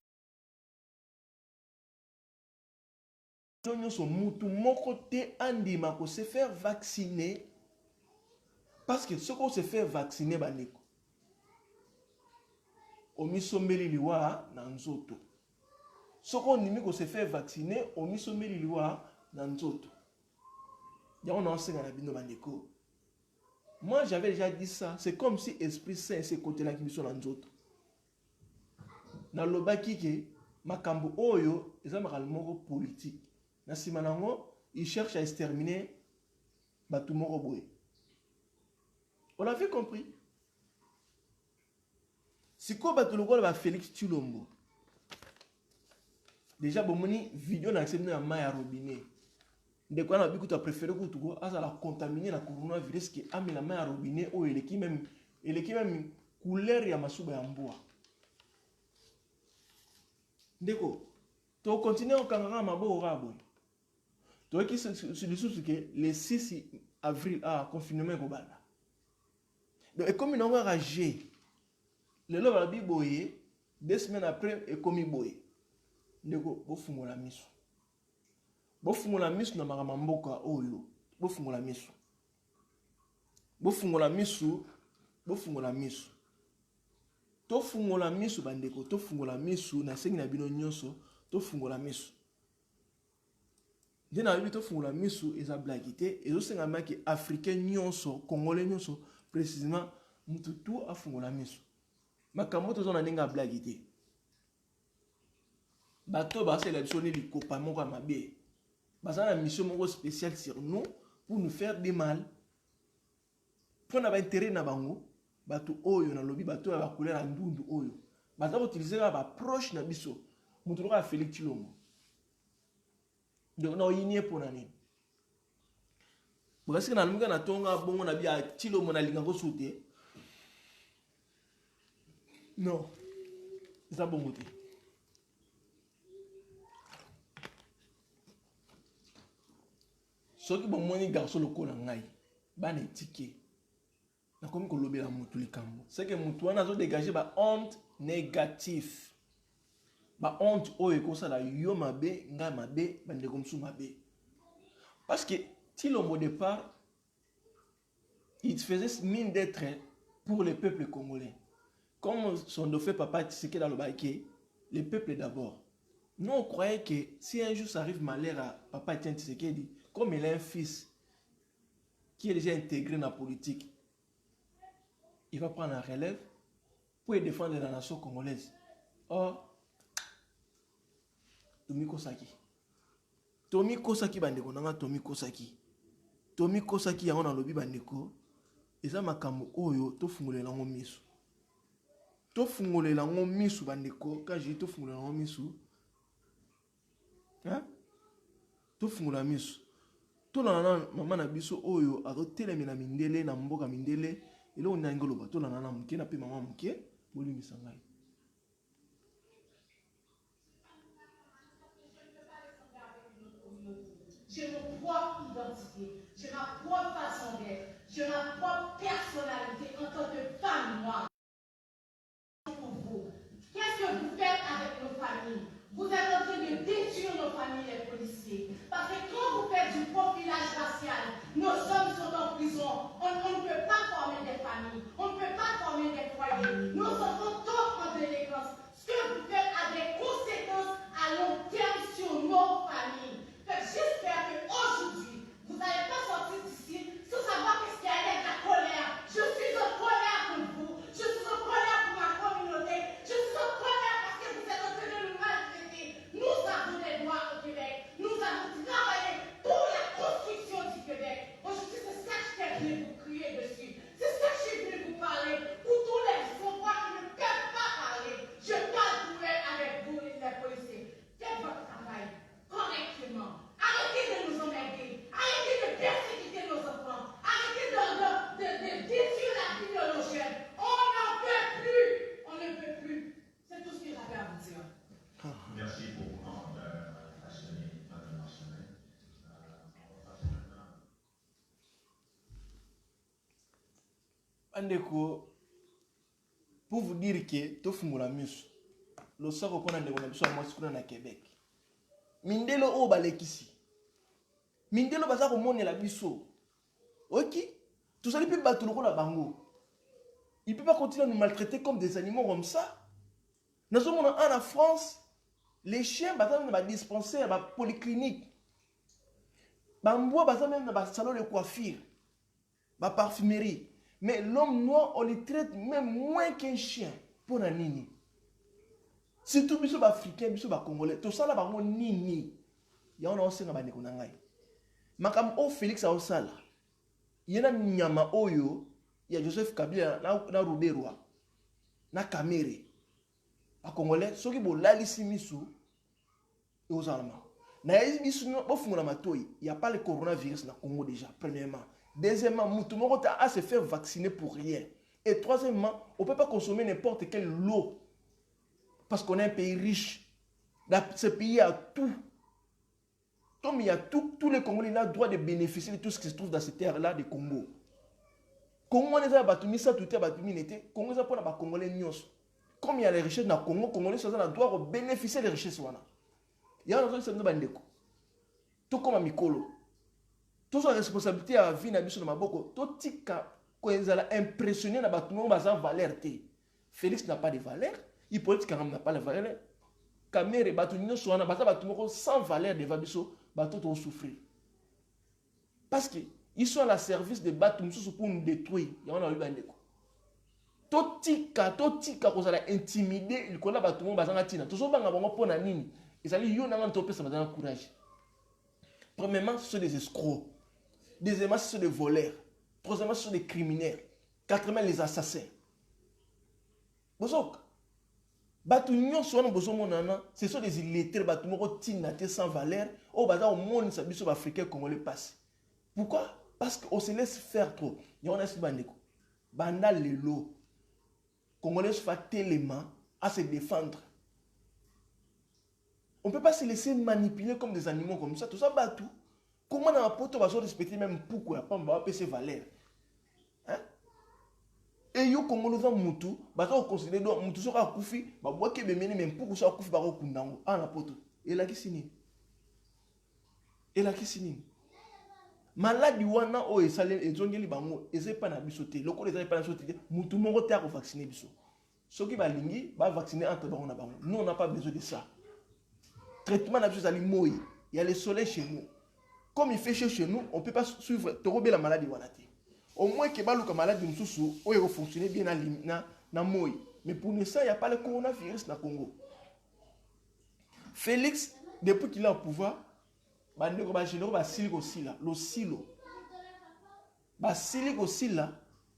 Moutou moko te anima ko se faire vacciner. Parce que ce qu'on se fait vacciner baneko. Omisombeli liwa na nzoto. Ce qu'on dit qu'on se fait vacciner, on mis sur les lois dans notre. Moi, j'avais déjà dit ça. C'est comme si Esprit Saint, ces côtés-là qui sont dans notre. Dans le bas qui makambo oyo, ils ont un politique. Dans ce moment, ils cherchent à exterminer Batumoro Boé. On l'avait compris. Si quoi Batulogol va Félix Tshilombo. Déjà, bon, vidéo n'a accepté un maille à robinet. De quoi on a préféré que tu la contaminer la coronavirus qui a mis la main à robinet ou elle est qui même couleur et à ma soupe en bois. Ndeko, tu continues au Canada, ma beau rabo. Tu vois qui c'est que le 6 avril, confinement global. Donc, et comme il a enragé, le loi va boyer, 2 semaines après, et comme il boye. Ndeko, vous fumez la mise. Vous fumez la mise, na maramamboka, oyo. Vous fumez la mise. Vous fumez la mise, vous fumez la mise. To fungola misu bandeko, to fungola misu na sengi na bino nyonso, to fungola misu. Dena bibi to fungola misu eza blagité, ezo senga maki africain nyonso, congolais nyonso, précisément mutu tout a fungola misu. Makambo to zona nenga blagité. Bato ba se la biso ne likopa moko mabe. Baza na mission moko spéciale sur nous pour nous faire du mal. Pour na ba intérêt na bango. Bato oyo na lobi bato ya bakule na ndundu oyo baza utiliser ba proche na biso mutu loka Félix Tshilombo donc na oyini pour nani parce que na luminga na tonga bongo na bia Tshilombo na linga ko souté non ça bongo te soki bon moni garçon lokola ngai bana ticket na comme que lobela mutu likambo c'est que mutu wana zo dégager ba honte négatif ba honte oyo ko sala yo mabe nga mabe bande comme sou mabe parce que Tshilombo au départ il faisait mine d'être pour le peuple congolais comme son dauphin papa Tshisekedi dans le baïké le peuple d'abord. Nous on croyait que si un jour ça arrive malheur à papa Tshisekedi comme il a un fils qui est déjà intégré dans la politique, il va prendre la relève pour défendre la nation congolaise. Or, Tomi Kosaki bandeko nanga Tomi Kosaki yango na lobi bandeko eza makambo oyo to fungolela ngo misu. To fungolela ngo misu bandeko quand je dis to fungolela ngo misu. Hein? To fungolela misu. To na mama na biso oyo akotelemela mindele na mboka mindele. Et là, on a un gros bateau, on a un mouké, on a pu maman mouké, on lui met ça. J'ai mon propre identité, j'ai ma propre façon d'être, j'ai ma propre personnalité en tant que femme noire. Pour vous, qu'est-ce que vous faites avec nos familles? Vous êtes en train de détruire nos familles, les policiers. Parce que quand vous faites du profilage racial, nos hommes sont en prison. On ne peut pas former des familles. On ne peut pas former des foyers. Nos enfants tombent en délinquance. Ce que vous faites a des conséquences à long terme sur nos familles. J'espère qu'aujourd'hui, vous n'allez pas sortir d'ici sans savoir qu'est-ce qu'il y a de la colère. Je suis en colère pour vous. Je suis en colère pour ma communauté. Je suis en colère parce que vous êtes en train de nous maltraiter. Nous avons des droits au Québec. Nous avons travaillé pour la construction du Québec. Aujourd'hui, c'est ça que je suis venu vous crier dessus. C'est ça que je suis venu vous parler. Pour tous les enfants qui ne peuvent pas parler. Je parle avec vous, les policiers. Faites votre travail correctement. Arrêtez de nous emmerder. Arrêtez de persécuter nos enfants. Arrêtez de détruire la vie de nos jeunes. On n'en peut plus. On ne peut plus. C'est tout ce que j'avais à vous dire. Merci beaucoup, Madame Marcelet. Andeko, pour vous dire que tout fumura misu, le sako kona ndeko na biso ya mwasi kuna na Québec. Mindelo o balekisi. Mindelo baza ko monela biso. OK? Tout ça, il peut battre le bango. Il ne peut pas continuer à nous maltraiter comme des animaux comme ça. Nous sommes en France, les chiens, ils ont dispensaire, des polycliniques. Ils ont même des salons de coiffure, des parfumerie. Mais l'homme noir, on le traite même moins qu'un chien. Pour un nini. Surtout les Africains, les Congolais. Tout ça, là, c'est nini. Il y a un aussi qui est là. Makam o Félix a osala. Il y a un nyama oyo, il y a Joseph Kabila na Ruberwa, na Kamere. A Congolais, ceux qui ont lalisi misu, et aux Allemands. Na misu il n'y a pas le coronavirus na Congo déjà, premièrement. Deuxièmement, tout le monde a à se faire vacciner pour rien. Et troisièmement, on ne peut pas consommer n'importe quelle eau. Parce qu'on est un pays riche. Ce pays a tout. Comme il y a tout, tous les Congolais ont le droit de bénéficier de tout ce qui se trouve dans cette terre-là de Congo. Congo les a battu, ça tout est battu, Congo les a pas Congolais nyos. Comme il y a les richesses dans le Congo, Congolais ont le droit de bénéficier des richesses. Il y a un autre bandeko. Tout comme à Mikolo. Toute sa responsabilité à vie na biso na maboko. Tout tika ko ezala impressionné na batumo baza valeur te. Félix n'a pas de valeur, Hippolyte Karam n'a pas de valeur. Kamere batu nyonso wana baza batumo sans valeur de vabiso, batu to souffrir. Parce que ils sont à la service de batu pour nous détruire. Il y en a eu bandeko. Tout tika ko zala intimider, il kola batumo baza ngatina. Toujours banga bango pona nini. Ezali yo na nto pesa baza courage. Premièrement, ce sont des escrocs. Deuxièmement, ce sont des voleurs. Troisièmement, ce sont des criminels. Quatrièmement, les assassins. Bozok. Batu nyon soana bozo monana, ce sont des illettrés, batu moko tinate sans valeur. Oh, baza au monde sa biso africain congolais passe. Pourquoi? Parce qu'on se laisse faire trop. Il y a un bandeko. Banda lelo. Congolais se fait tellement à se défendre. On ne peut pas se laisser manipuler comme des animaux comme ça. Tout ça, bah tout. Comment on a poto va respecter même pourquoi pas on va payer ses valeurs. Hein? Et yo Congolais dans mutu, bah on considère donc mutu sera koufi, bah bois que bemene même pour ça koufi ba kundango. Ah na poto. Et là qui sini. Et là qui sini. Maladi wana o esale ezongeli bango, eze pas na bisoté. Loko les pas na bisoté. Mutu moko te ko vacciner biso. Ceux qui va lingi, va vacciner entre bango na bango. Nous on n'a pas besoin de ça. Traitement d'absence il y a le soleil chez nous. Comme il fait chez nous, on ne peut pas suivre la maladie. Au moins que la maladie nous fonctionner bien dans moi. Mais pour nous, ça, il n'y a pas le coronavirus dans le Congo. Félix, depuis qu'il est au pouvoir, il y a un silo aussi là. Le silo. Le silo aussi là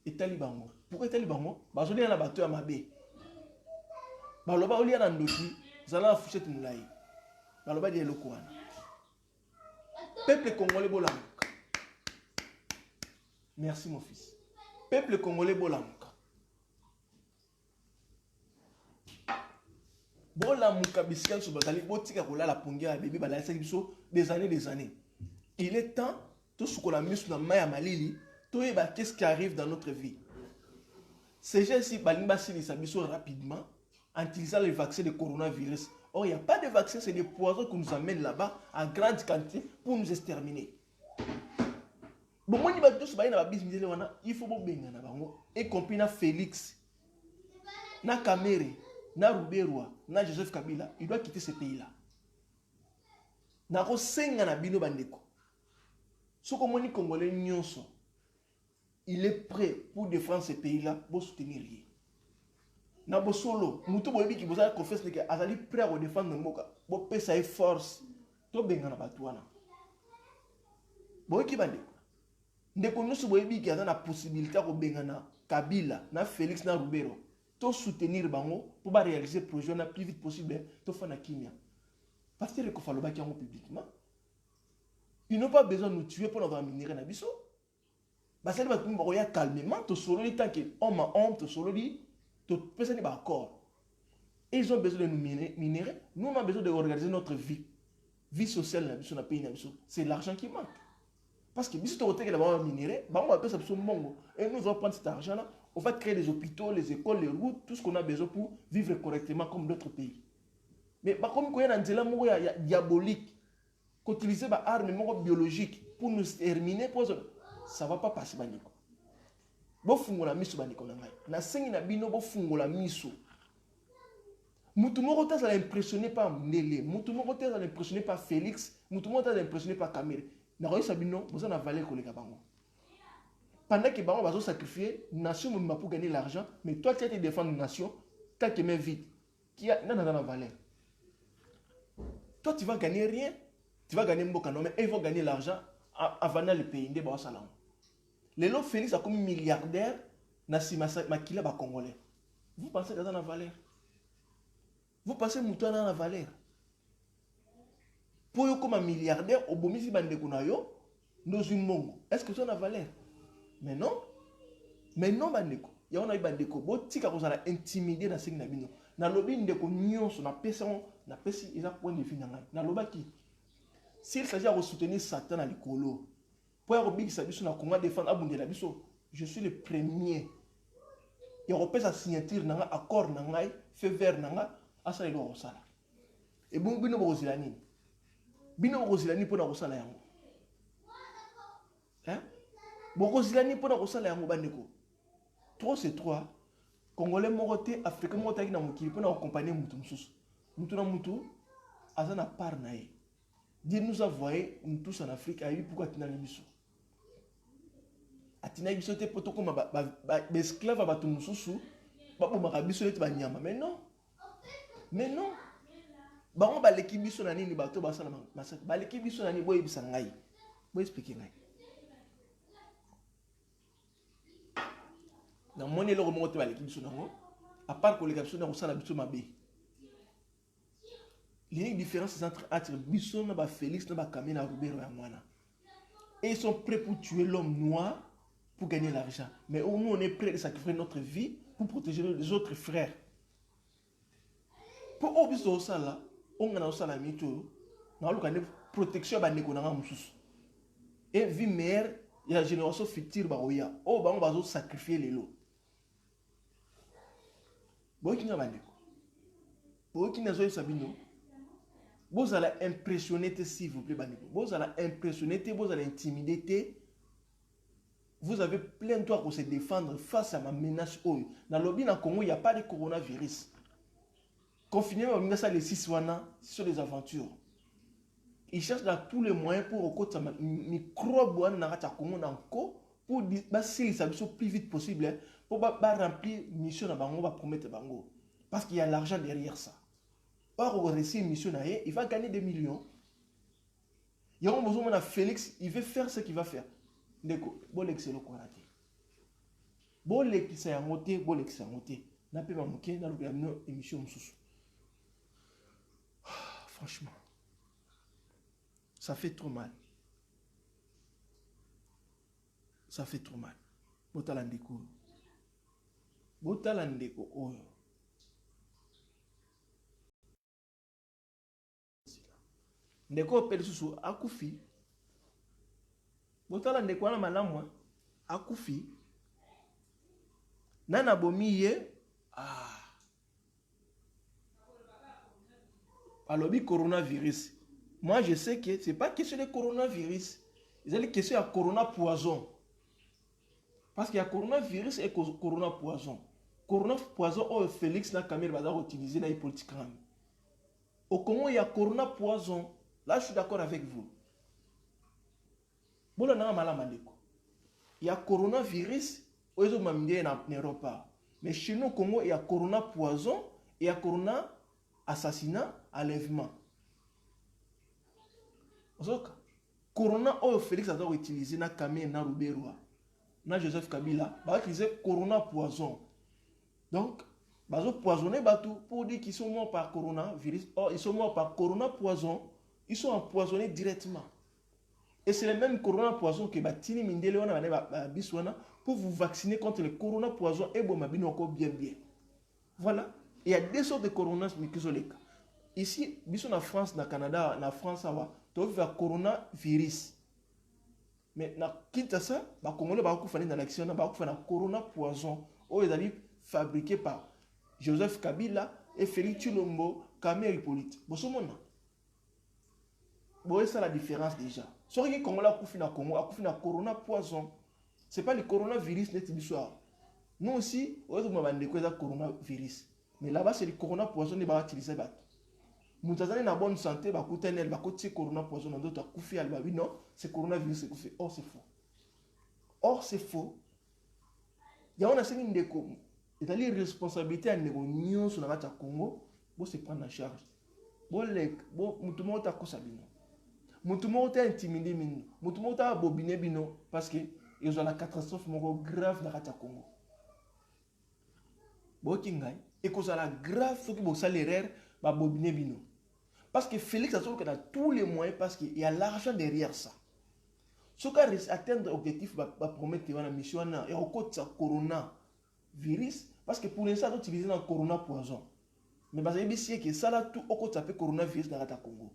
est taliban. Pourquoi est taliban? Parce qu'il y a un bateau à Mabé. Il y a un dossier, vous allez afficher tout le monde. Peuple congolais bolamuka. Merci mon fils. Peuple congolais bolamuka. Bolamuka bisika so bazali botika kola la pongia bébé bala sa biso des années. Il est temps tout ce qu'on a mis sur la main à Malili, tout et qu'est-ce qui arrive dans notre vie. Ces gens-ci balimba sili sa biso rapidement en utilisant le vaccin de coronavirus. Or, il n'y a pas de vaccin, c'est des poisons qu'on nous amène là-bas en grande quantité pour nous exterminer. Bon, moi, il faut y compris na Félix, na Kamere, na Ruberwa, na Joseph Kabila. Il doit quitter ce pays-là. Na ko senga na bino bandeko. Ce que moni Congolais nyonso, il est prêt pour défendre ce pays-là, pour soutenir lui. Na bosolo mutu boyebi ki bozala confesse que azali prêt à défendre mboka bo pesa e force to benga na batwana boyeki bande ndeko nyonso boyebi ki azana possibilité ko benga na Kabila na Félix na Rubero to soutenir bango pour ba réaliser projet na plus vite possible to fana kimia parce que le kofaloba ki en publiquement ils n'ont pas besoin de nous tuer pour avoir minéré na biso basali batu boya calmement to solo li tant que homme à homme to solo li. Personne n'est d'accord. Ils ont besoin de nous minérer. Nous, on a besoin d'organiser notre vie. Vie sociale, dans le pays. C'est l'argent qui manque. Parce que si tu as minérer, on va faire ça. Et nous allons prendre cet argent-là. On va créer les hôpitaux, les écoles, les routes, tout ce qu'on a besoin pour vivre correctement comme d'autres pays. Mais comme il y a un diabolique, qu'utiliser des armes biologiques pour nous terminer, ça ne va pas passer. Bo fungola miso bandiko na ngai na sengi na bino bo fungola miso mutu moko ta za impressionné par Ndele mutu moko ta za impressionné par Félix mutu moko ta za impressionné par Kamere na koyisa bino boza na valer koleka bango pendant que bango bazo sacrifier nation m'a pour gagner l'argent mais toi tu as été défendre nation t'as que main vide qui a na valeur toi tu vas gagner rien tu vas gagner mboka non mais ils vont gagner l'argent avant le pays ndé ba salam. Lélo Félix a comme milliardaire, Nassima Makila ba Congolais. Vous pensez que ça a la valeur? Vous pensez que Moutoua a la valeur? Pour vous comme un milliardaire, au Bomisi Bandekunayo, nous une mongo. Est-ce que ça a la valeur? Mais non. Mais non, Bandeko. Il y a un Bandeko. Bon, tika vous a intimidé dans ce nabino. nalobi ndeko nyonso na pesa eza point de vue na ngai nalobaki s'il s'agit de soutenir Satan na likolo pour ya kobikisa biso na Congo défendre abundela biso je suis le premier ya kopesa signature na ngai accord na ngai feu vert na ngai asala elo kosala ebongo bino bokozela nini mpona kosala yango bokozela nini mpona kosala yango bandeko trop c'est trois congolais moko te africain moko taki na mokili mpona kokompagne mutu mosusu mutu na mutu aza na part na ye Dieu nous a envoyé nous tous en Afrique ayebi pourquoi atinaki biso atinaki biso te po tokoma baesclave ya bato mosusu babomaka biso neti banyama mais non bango baleki biso na nini bato basala masaka baleki biso na nini boyebisa ngai boexplike ngai na moni eloko moko te baleki biso nango à part koleka biso na kosala biso mabe l'unique différence entre biso na ba Félix na ba Kamé na Rubero ya mwana et ils sont prêts pour tuer l'homme noir pour gagner l'argent mais nous on est prêts à sacrifier notre vie pour protéger les autres frères pour obiso ça là on a ça la mito na luka ne protection ba ndeko na mususu et vie meilleure ya génération future ba oya o bango bazo sacrifier lelo bokinya ba ndeko bokinya zo sabino vous allez impressionner, s'il vous plaît, vous allez impressionner, vous allez intimider. Vous avez plein de droits pour se défendre face à ma menace. Dans le lobby, dans le Congo, il n'y a pas de coronavirus. Confinement, on a les 6 wana, ce sont des aventures. Ils cherchent dans tous les moyens pour recoter ma microbe dans le Congo pour s'ils s'habillent le plus vite possible pour remplir une mission dans Bango, pour promettre Bango. Parce qu'il y a l'argent derrière ça. Or, on réussit une mission, il va gagner des millions. Il y a un besoin de Félix, il veut faire ce qu'il va faire. Bon, l'excellent quoi raté. Bon, l'excellent moté, bon, l'excellent moté. N'a pas manqué dans l'émission. Franchement, ça fait trop mal. Ça fait trop mal. Botalandeko. Botalandeko. Oh. Ndeko pele susu akufi botala ndeko wana malamu akufi nana bomiye alobi coronavirus. Moi je sais que c'est pas question de coronavirus, c'est une question de corona poison parce qu'il y a coronavirus et corona poison. Corona poison oh Félix na Kamé va utiliser na politique. Au Congo il y a corona poison. Là, je suis d'accord avec vous. Bon, il y a coronavirus, en Europe. Mais chez nous, au Congo, il y a corona poison, il y a corona assassinat, enlèvement. Corona, oh, Félix a utilisé na Kamé, na Rubero, na Joseph Kabila, il a utilisé corona poison. Donc, ils ont poisonné pour dire qu'ils sont morts par coronavirus. Or, ils sont morts par corona poison. Ils sont empoisonnés directement. Et c'est le même corona poison que Batini Mindele pour vous vacciner contre le corona poison et bien bien. Voilà. Il y a deux sortes de coronas ici, en France, en Canada, en France, il y a coronavirus. Mais quitte à ça, les Congolais ont dans l'action, ils ont corona poison. Ils ont fabriqué par Joseph Kabila et Félix Tshilombo, Kamé Hippolyte. Bon, c'est la différence déjà. Si les Congolais ont corona poison, ce n'est pas le coronavirus net du soir. Nous aussi, on a le coronavirus. Mais là-bas, c'est le corona poison qui va utiliser. Nous avons une bonne santé, le corona poison, non, c'est coronavirus. Or, c'est faux. Or, c'est faux. Il y a une responsabilité à nous sur la Congo, pour se prendre en charge. Tout le monde a mutumo intimidé mino mutumo ta bobiné bino parce que ils ont la catastrophe grave dans le Congo. Bokingai et cause la grave faut que vous salez l'erreur ba bobiné bino parce que Félix a toujours tous les moyens parce qu'il y a l'argent derrière ça. Ce qui atteindre l'objectif va promettre la mission et au côté de corona virus parce que pour l'instant on utilise le corona poison. mais parce que ça là tout au tapé coronavirus dans le Congo.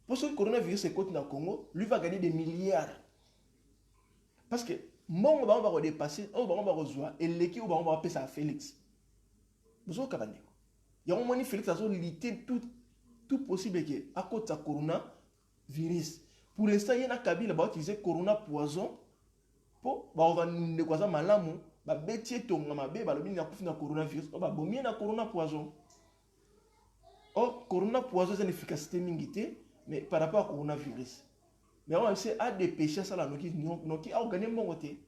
Pour ce coronavirus est côté dans le Congo, lui va gagner des milliards. Parce que mon on va dépasser, on va rejoindre et l'équipe on va appeler ça Félix. Vous avez compris? Il y a un moment Félix a lutter tout possible que à cause de coronavirus. Pour l'instant, il y a un Kabila qui va utiliser corona poison pour négocier malamu, ba betier tonga mabe ba lobi na kufi na coronavirus, ba bomie na corona poison. Or corona poison c'est une efficacité mingité mais par rapport à coronavirus. Mais on sait à des péchés ça là noki a gagné mon côté.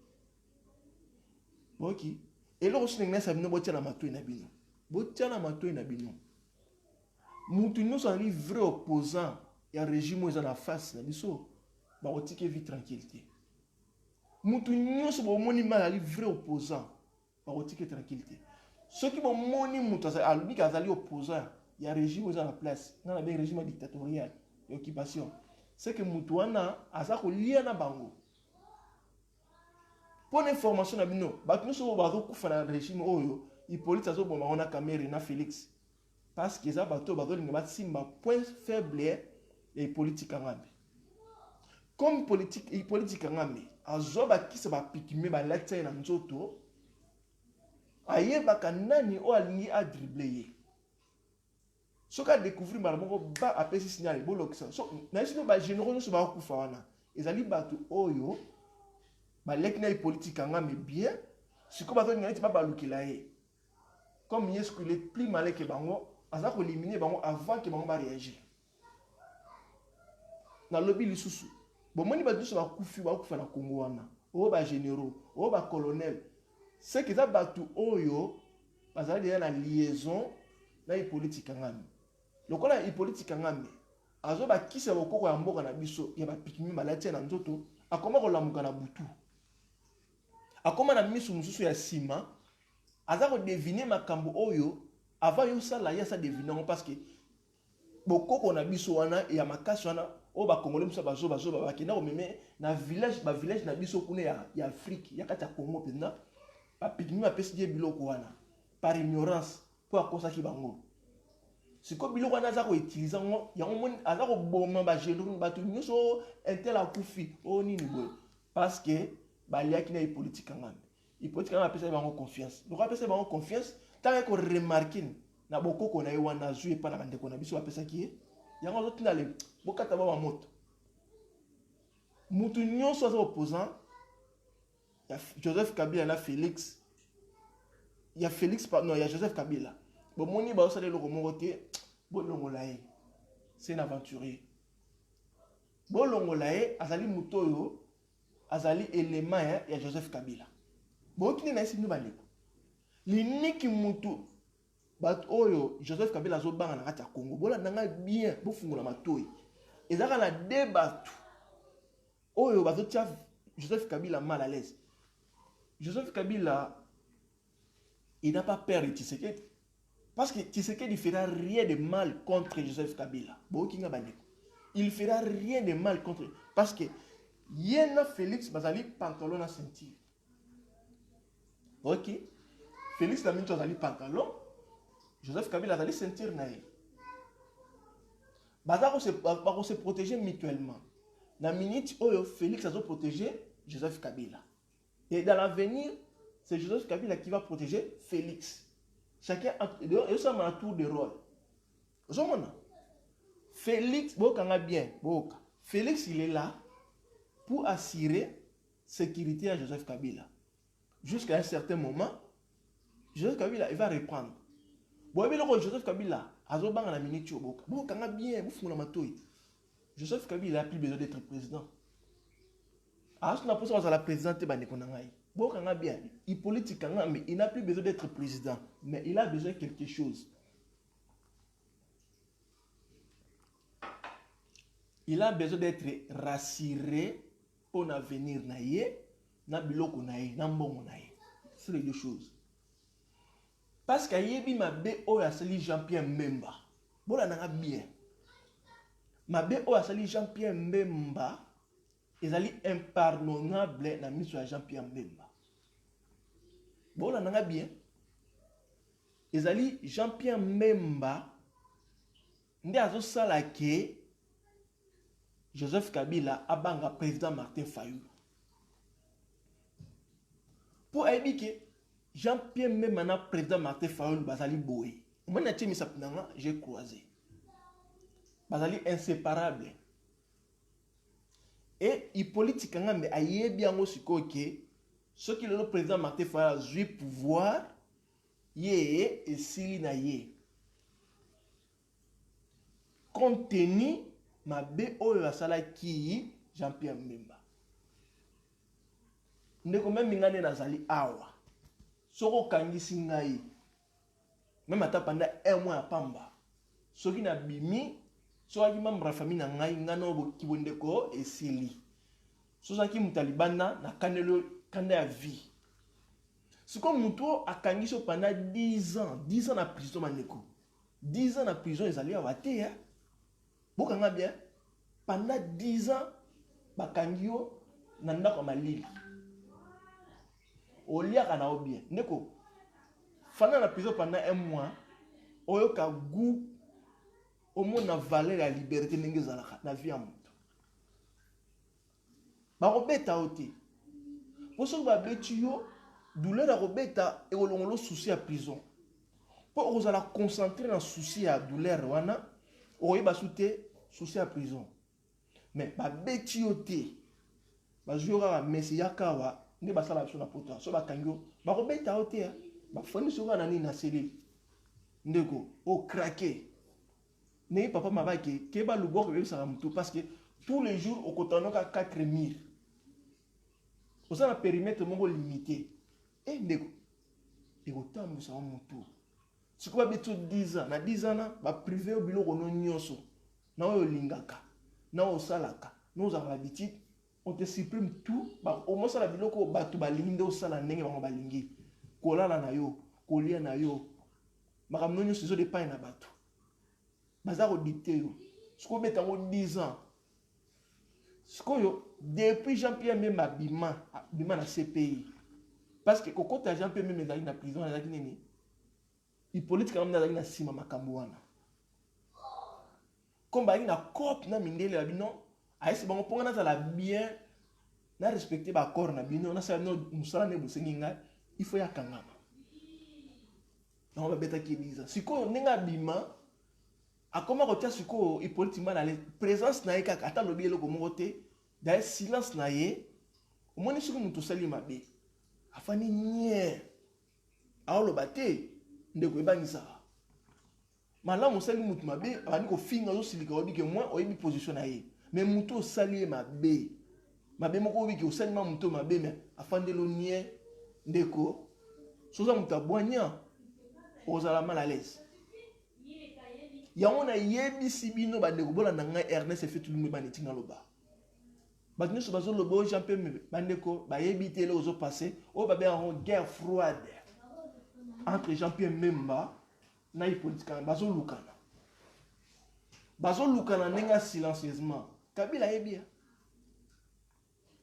OK. Et là aussi ngi ça bino botia na matoi na bino. Botia na matoi na bino. Mutu nous sont les vrais opposants ya régime aux en face na biso ba otike vie tranquillité. Mutu nyonso bo moni mal vrai opposant ba otike tranquillité. Ceux qui bon moni mutu alubi kazali opposant ya régime aux en place na la régime dictatorial et occupation. C'est que mutu wana aza ko lia na bango. Pour information na bino, ba nyonso ba zo kufa na régime oyo, Hippolyte azo bomba ona Kamere na Félix. Parce que ça bateau bazo linga ba simba point faible et politique ngambe. Comme politique ngambe, azoba kisa ba pikime ba lata na nzoto. Ayeba kanani o alingi a dribbler. Soka découvrir ba moko ba apesi signal bolokisa. So na sino ba généraux so ba kufa wana. Ezali bato oyo ba lekna politique ngambe bien. Siko bazo linga ti ba balukila ye. Comme yes qu'il est plus malin que bango, aza ko éliminer bango avant que bango ba réagir. Na lobby lisusu bomoni ba dusu ba kufa na Congo wana o ba généraux o ba colonel c'est que ça batu oyo bazali na liaison na politique ngami lokola politique ngami azo ba kisa bokoko ya mboka na biso ya ba pikimi malati na nzoto akoma ko lamuka na butu akoma na misu mususu ya sima aza ko deviner makambo oyo avant yo sala ya sa deviner parce que bokoko na biso wana ya makasi wana o ba congolais musa bazo ba kenda ko meme na village na biso kuna ya Afrique ya kata Congo pena ba pigmi ma pesi biloko wana par ignorance pour akosa ki bango siko biloko wana za ko utiliser ngo ya ngomoni aza ko boma ba généraux ba tu nyoso intel akufi o nini boy parce que ba liaki na politique ngam politique ngam apesa bango confiance donc apesa bango confiance tant que remarquer na bokoko na wana zui pa na bandeko na biso apesa ki yango zo tinale bokata ba moto mutu nyonso aza opposant ya Joseph Kabila na Félix ya Félix pardon ya Joseph Kabila bomoni ba osale loko moko te bolongola ye c'est un aventurier bolongola ye azali muto yo azali élément ya Joseph Kabila bokini na isi ndubandeko liniki mutu bat oyo Joseph Kabila zo banga na kati ya Congo bola nanga bien bofungola matoi ezaka na débat oyo bazo tia Joseph Kabila mal à l'aise. Joseph Kabila il n'a pas peur de Tshisekedi parce que Tshisekedi ne fera rien de mal contre Joseph Kabila. Il ne fera rien de mal contre parce que Yena Félix bazali pantalon na ceinture. OK. Félix na minto azali pantalon. Joseph Kabila azali ceinture na ye. Bazako se protéger mutuellement. Na minute oyo Félix a protégé Joseph Kabila. Et dans l'avenir, c'est Joseph Kabila qui va protéger Félix. Chacun a un tour de rôle. Félix, bien. Félix, il est là pour assurer sécurité à Joseph Kabila. Jusqu'à un certain moment, Joseph Kabila, il va reprendre. Joseph Kabila, azobanga na minute boka. Bien, vous matoi. Joseph Kabila n'a plus besoin d'être président. Il n'a pas besoin d'être président. Il n'a plus besoin d'être président. Mais il a besoin de quelque chose. Il a besoin d'être rassuré pour l'avenir. C'est les deux choses. Parce qu'il y a Jean-Pierre Mbemba. Bien. Mabe o asali Jean-Pierre Mbemba ezali impardonnable na miso ya Jean-Pierre Mbemba. Bola nanga bien. ezali Jean-Pierre Mbemba nde azosala ke Joseph Kabila abanga président Martin Fayulu. Pour que Jean-Pierre Mbemba na président Martin Fayulu bazali boé. Moi na timi sapnanga j'ai croisé. Bazali inséparable. Et il politique nga me ayebi yango siko ke ce qui le président Martin Fayulu a joué pouvoir yé et sili na yé. Compte tenu ma oyo asala ki Jean-Pierre Mbemba. Ndeko même ngane nazali awa. Soko kangisi ngai. Même ata pendant 1 mois à pamba. Soki na bimi, soki membre famille na ngai ngano bo kibondeko esili. Soki mutalibana na kanelo kanda ya vie. Siko muto akangiso pendant 10 ans na prison maneko. 10 ans na prison ezali awate ya. Bokanga bien. Pendant 10 ans, bakangio nanda kwa malili. Olia kana obien. Ndeko. Fana na prison pendant 1 mois, oyoka goût au monde na valeur la liberté ndenge zalaka na vie ya moto. Ba robeta ote. Poso ba betio douleur a robeta e olongolo souci à prison. Pour ozala concentrer na souci à douleur wana, oyoba souté souci à prison. Mais ba betio te. Ba jouera Messi yakawa ne ba sala biso na poto. So ba kangyo ba robeta ote. Ba foni so na nini na seli. Ndeko o craquer. Ne papa mabake ke ba lubo ko sa mutu parce que tous les jours au kotano ka 4000. Au ça na périmètre mongo limité. Et ndeko e ko tambu sa mutu. Si ko ba bitu 10 ans, na 10 ans na ba privé au biloko no nyonso. Na o lingaka, na o salaka, nous avons l'habitude, on te supprime tout, bah au moins ça la biloko batu balingi o sala ndenge ba balingi. Kolala na yo, kolia na yo. Makamno nyo sezo de pa na batu. Bazaro dicté yo. Siko betango 10 ans. Siko yo depuis Jean-Pierre Mbemba bima na CPI. Parce que kokota Jean-Pierre Mbemba na prison na nini. Il politique quand même na sima makambo wana. Comme na cop na mindele la bino, aïsi bango ponga na la bien na respecter ba corps na bino na sa no musala ne busenginga, il faut ya kangama. On va beta ki biza. Siko ninga bima akoma kotia siko il politique na présence na eka ata lobi eloko mokote, da silence na ye, omoni siko mutu sali mabe. Afani nye. Aolo bate ndeko ebangisa. Malamu sali mutu mabe, abani ko finga zo silika obi ke moi oyebi position na ye. Mais mutu sali mabe. Mabe moko obi ke osali ma mutu mabe mais afandelo nie ndeko. Soza mutu abwanya ozala mal à l'aise. Yango na yebi sibino ba ndeko bola na ngai Ernest e fetu lumbe baneti na loba. Ba nyuso bazo lobo Jean-Pierre Mbemba bandeko ba yebi tele ozo passer o ba be en guerre froide entre Jean-Pierre Mbemba na politique bazo lukana. Bazo lukana nenga silencieusement. Kabila yebi.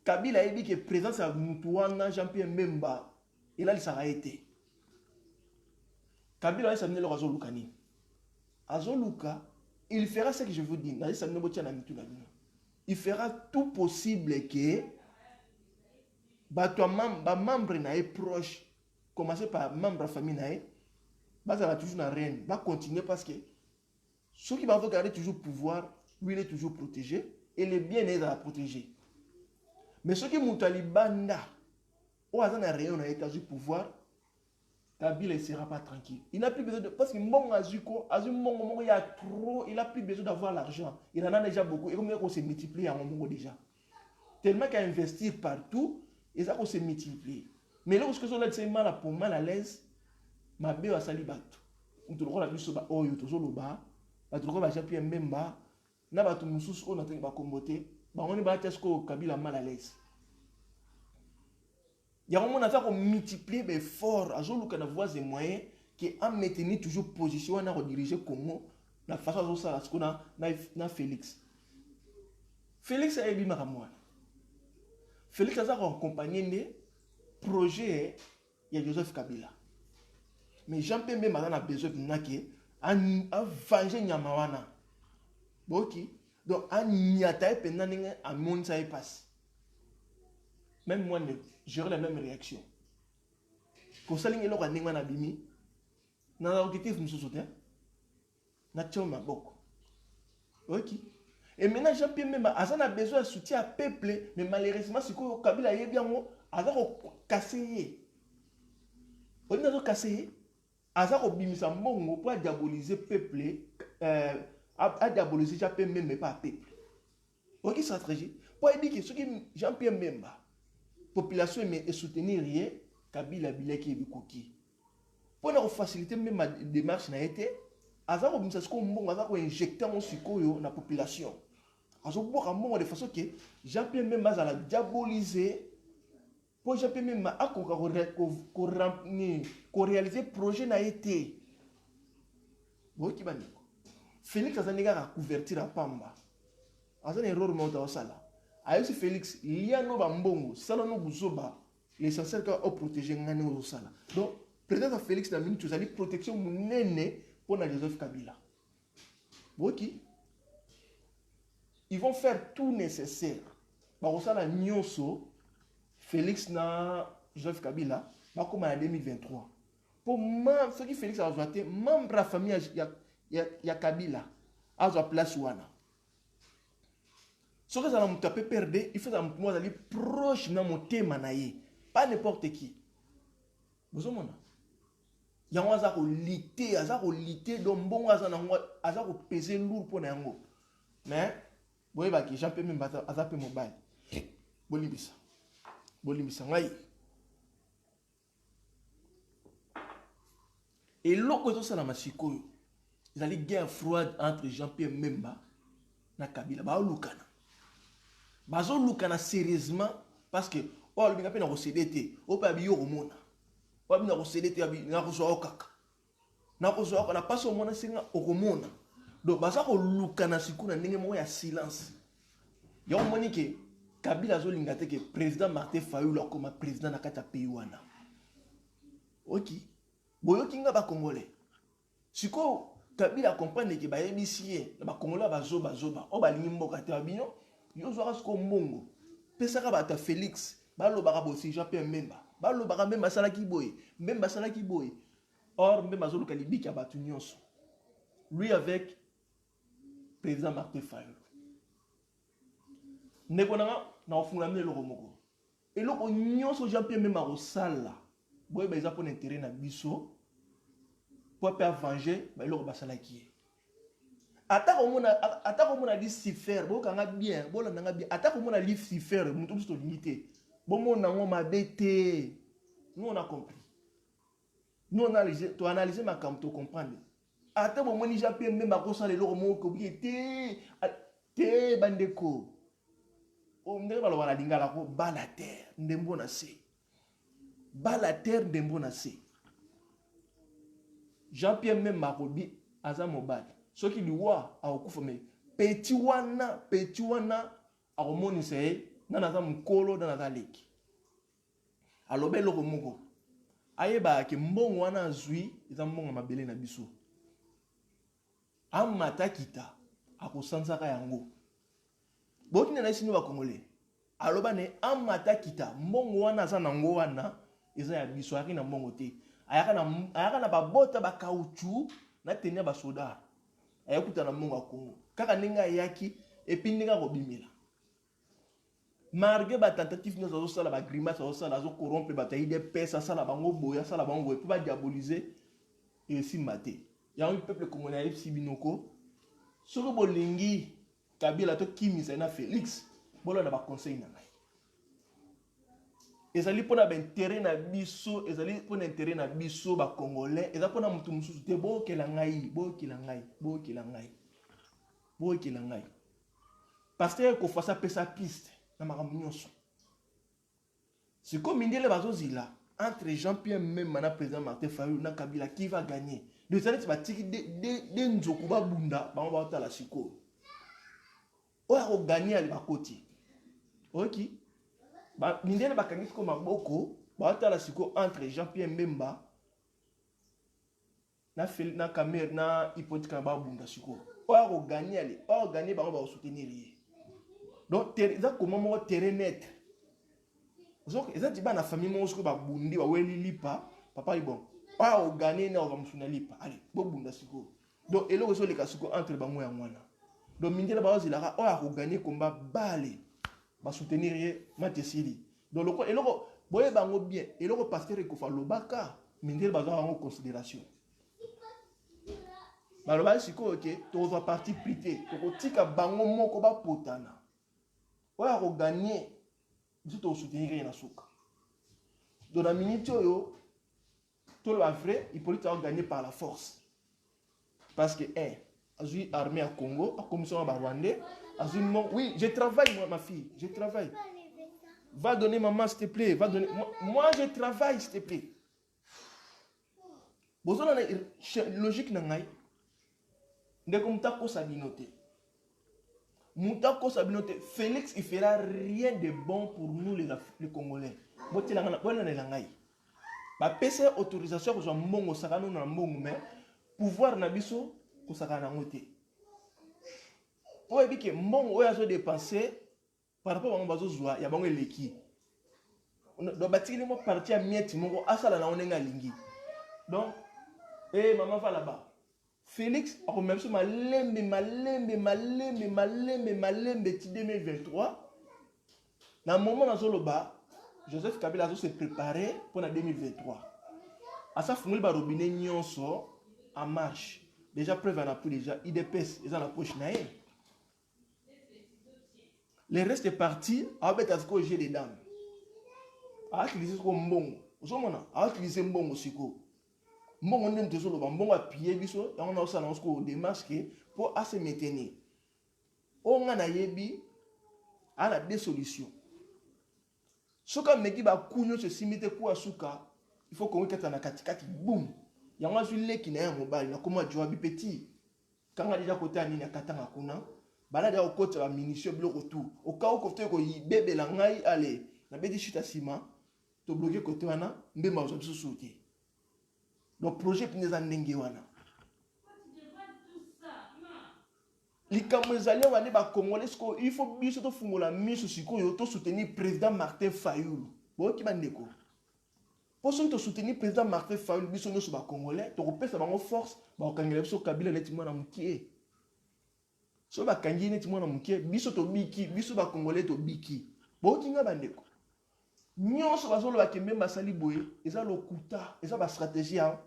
Kabila yebi que présence à mutuana Jean-Pierre Mbemba il a ça a été. Kabila a samedi le bazo lukani. Azoluka, il fera ce que je vous dis. Il fera tout possible que membre na proche, commencer par membre de la famille na va toujours na reine, va continuer parce que ceux qui vont garder toujours pouvoir, lui il est toujours protégé et les biens est à protéger. Mais ceux qui montent à l'Ibanda, ou à la reine na état du pouvoir, Kabila ne sera pas tranquille. Il n'a plus besoin de... Parce que mon Azuko, il y a trop, il n'a plus besoin d'avoir l'argent. Il en a déjà beaucoup. Et comme il s'est multiplié en Mongo déjà. Tellement qu'à investir partout, et ça s'est multiplié. Mais lorsque je suis mal pour mal à l'aise, ma belle a sali bateau. On te le rend la plus bas. Oh, tu le bas. Tu le rend la Jean-Pierre Mbemba. Na bateau moussous, on a tenu à comboter. On est battu à Kabila mal à l'aise. Il y a un moment où on multiplier les efforts à la voie et moyens qui a maintenu toujours position à rediriger Congo la façon dont ça a Félix. Félix a été maramouane. Félix a accompagné le projet de Joseph Kabila. mais Jean-Pierre Mbemba a besoin de venger Nyamawana. Ok. Donc, un nyataï pendant un monde ça y passe. Même moi, j'aurai la même réaction. Pour ça, il y a un ningman abimi. Dans l'objectif, nous soutenons. Naturellement, beaucoup. Ok. Et maintenant, Jean-Pierre Mbemba a besoin de soutien à peuple, mais malheureusement, ce que Kabila est bien, il a cassé. On a cassé. Azar obimisa mbongo pour diaboliser peuple, à diaboliser Jean-Pierre Mbemba mais pas peuple. Ok, stratégie. Pour dire que ce qui Jean-Pierre Mbemba, population est soutenir rien, Kabila bileki et bikoki. Pour nous faciliter même ma démarche n'a été, Azar obimisa ce qu'on mbongo Azar injecter mon suikoyo na population. Azar boire mbongo de façon que Jean-Pierre Mbemba a diaboliser. Pour Jean-Pierre Mbemba a réaliser projet n'a été. Félix a couverture à Pamba. A un erreur monte au sala. A eu Félix, il y a no bambongo, salon buzoba, l'essentiel qu'à protéger ngane au sala. Donc, président Félix n'a mis une protection nene pour Joseph Kabila. Ils vont faire tout nécessaire. Au sala nyonso. Félix na Joseph Kabila, comme en 2023. Pour moi, ce qui Félix a ajouté, membre de la famille ya Kabila, a joué place ouana. Ce que ça m'a tapé perdre, il faut aller proche de mon thème, pas n'importe qui. Vous avez il y a un hasard au lité, donc bon hasard au peser lourd pour n'importe. Mais, vous voyez que Jean-Pierre Mbemba a zappé mon bail. Bolibisa. Et l'autre chose, c'est la masikoyo. Ils allaient guerre froide entre Jean-Pierre Mbemba et Kabila. Bazo lukana sérieusement parce que oh le bingapé na recédé au pa biyo romona. Oh bina recédé na kozo kaka. Na kozo kaka na passe au mona singa au romona. Donc baza ko lukana sikuna ndenge mo ya silence. Ya on moni que Kabila zo lingate que président Martin Fayulu comme président na kata pays wana. OK. Boyo kinga ba congolais. Siko Kabila comprendre que ba yebisié ba congolais bazoba. O ba lingi mboka te babino. Yo zo rasko mbongo. Pesaka ba ta Félix, ba lo ba bosi Jean-Pierre Mbemba. Ba lo ba Mbemba salaki boy. Mbemba salaki boy. Or Mbemba zo luka libiki abatu nyonso. Lui avec président Martin Fayulu. Nekonanga na ofunga mele loko et loko nyonso Jean-Pierre Mbemba rosala boye ba pour intérêt na biso pour pas venger ba loko basalaki atako mona li sifer bo kanga bien bo langa bien atako mona li sifer mutu biso limité bo mona ngo mabete nous on a compris nous on a analysé ma cam to comprendre atako moni Jean-Pierre Mbemba rosala loko moko bien te bandeko on ne va pas la lingala ko bala terre ndembo na se bala terre ndembo na se Jean-Pierre Mbemba kobi aza mobali ce qui lui wa a okufa me petit wana a komoni se na naza mukolo na naza leki alobe loko moko ayeba ke mbongo wana azui eza mbongo mabele na biso amata kita akosansaka yango bokine na isino ba congolais aloba ne amata kita mbongo wana za nango wana eza ya biso yaki na mbongo te ayaka na babota ba caoutchouc na tenia ba soda ayakuta na mbongo Kongo kaka ninga yaki epindinga ko bimila marge ba tentative nous zo sala ba grimace zo sala zo corrompre ba taide pesa sala bango boya sala bango pour ba diaboliser et si maté ya un peuple congolais si binoko soko bolingi Kabila to kimisa na Félix bolo na ba conseil na ngai ezali pona ba intérêt na biso ezali pona intérêt na biso ba congolais ezali pona mutu mususu te bo kila ngai parce que ko fasa pesa piste na makambo nyonso siko mindele bazozila entre Jean-Pierre Mbemba na président Martin Fayulu na Kabila qui va gagner de ça ba tiki de nzoku ba bunda ba ba tala siko on a gagné à l'époque. Ok. Bah, mindele bakangi ko maboko, ba tala siko entre Jean-Pierre Mbemba na caméra na hypothèque na ba bunda siko o gagner aller o gagner ba soutenir ye donc ça comment mo terrain net donc ça ti ba na famille mo siko ba bundi ba weli lipa papa bon o gagner na o musuna lipa allez bo bunda siko donc eloko so le kasiko entre bango ya mwana donc mindela ba ozilaka o gagner combat balé ba soutenir ye matesili donc loko eloko boye bango bien eloko pasteur ekofa lobaka mindela ba za en considération baloba siko ke toza parti plité tokotika bango moko ba potana oya ko gagner biso to soutenir na suka dans la minute oyo tout le vrai Hippolyte a gagné par la force parce que azui armée à Congo a commission à Rwandais azui non oui je travaille moi ma fille je travaille va donner maman s'il te plaît va donner moi je travaille s'il te plaît besoin de logique na ngai ndeko mutako sabinote Félix il fera rien de bon pour nous les Congolais botela ngana bona na ngai ba pese autorisation ko zo mbongo sakano na mbongo mais pouvoir na biso ko sakana ngote po ebike mbongo oya zo dépenser par rapport à bazo zwa ya bango eleki do batili mo parti à mieti moko asala na onenga lingi donc maman va là-bas Félix a même sur malembe ti 2023 na moment na zoloba Joseph Kabila a se préparé pour la 2023 à ça funguli ba robinet nyonso en marche déjà preuve na pour déjà IDPS ils ont la poche na ye le reste est parti avec asko jeu des dames a utiliser ko mbongo ozomona a utiliser mbongo siko mbongo ndem tezolo ba mbongo appuyer biso ya on a osala osko démasquer pour à se maintenir on na yebi à la deux solutions soka meki ba kunyo se simite kwa suka il faut qu'on kata na katikati boum ya ngwa zule ki na ya mobile na koma joa bi petit kanga déjà côté ani na katanga kuna bala déjà côté ba munition bloco tout au cas où côté ko bébé la ngai allez na bedi chita sima to bloquer côté wana mbema ozo biso sauter donc projet pineza ndenge wana likambo ezali wana ba congolais ko il faut biso to fungola miso sikoyo to soutenir président Martin Fayulu boki bandeko pour ceux qui soutenir président Martin Fayulu biso nyonso ba congolais to kopesa bango force ba okangela biso Kabila neti mwana mukie so ba kangi neti mwana mukie biso to biki biso ba congolais to biki boki nga bandeko nyonso bazolo ba kembe basali boye eza lokuta eza ba stratégie ya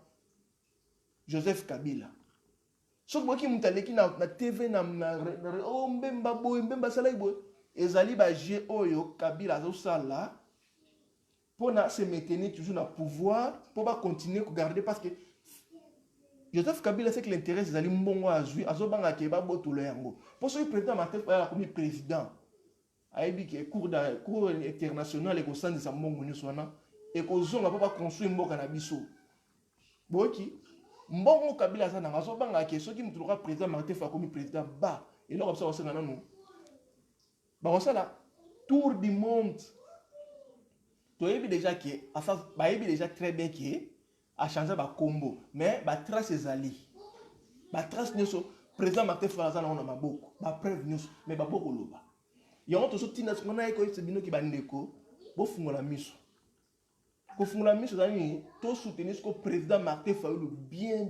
Joseph Kabila so boki mutaleki na TV na mbemba boye mbemba sala boye ezali ba jeu oyo Kabila azosala pour se maintenir toujours dans le pouvoir pour pas continuer à garder parce que Joseph Kabila c'est que l'intérêt c'est d'aller mbongo azui azobanga ke ba botolo yango pour ce président Martin Fayulu comme président aibi ke cour international et ko sandi sa mbongo ni sona et ko zonga pour pas construire mboka na biso boki mbongo Kabila za na azobanga ke soki mutuluka président Martin Fayulu comme président ba et là comme ça on sait nanu ba on sala tour du monde. Tu as déjà que déjà très bien que a changé ba combo mais ba trace ezali ba trace nyoso président Martin Fayulu na ona maboko ba preuve nyoso mais ba boko loba yango to so tina sona eko sebino ki bandeko bo fungola miso ko fungola miso zani to soutenir ce président Martin Fayulu bien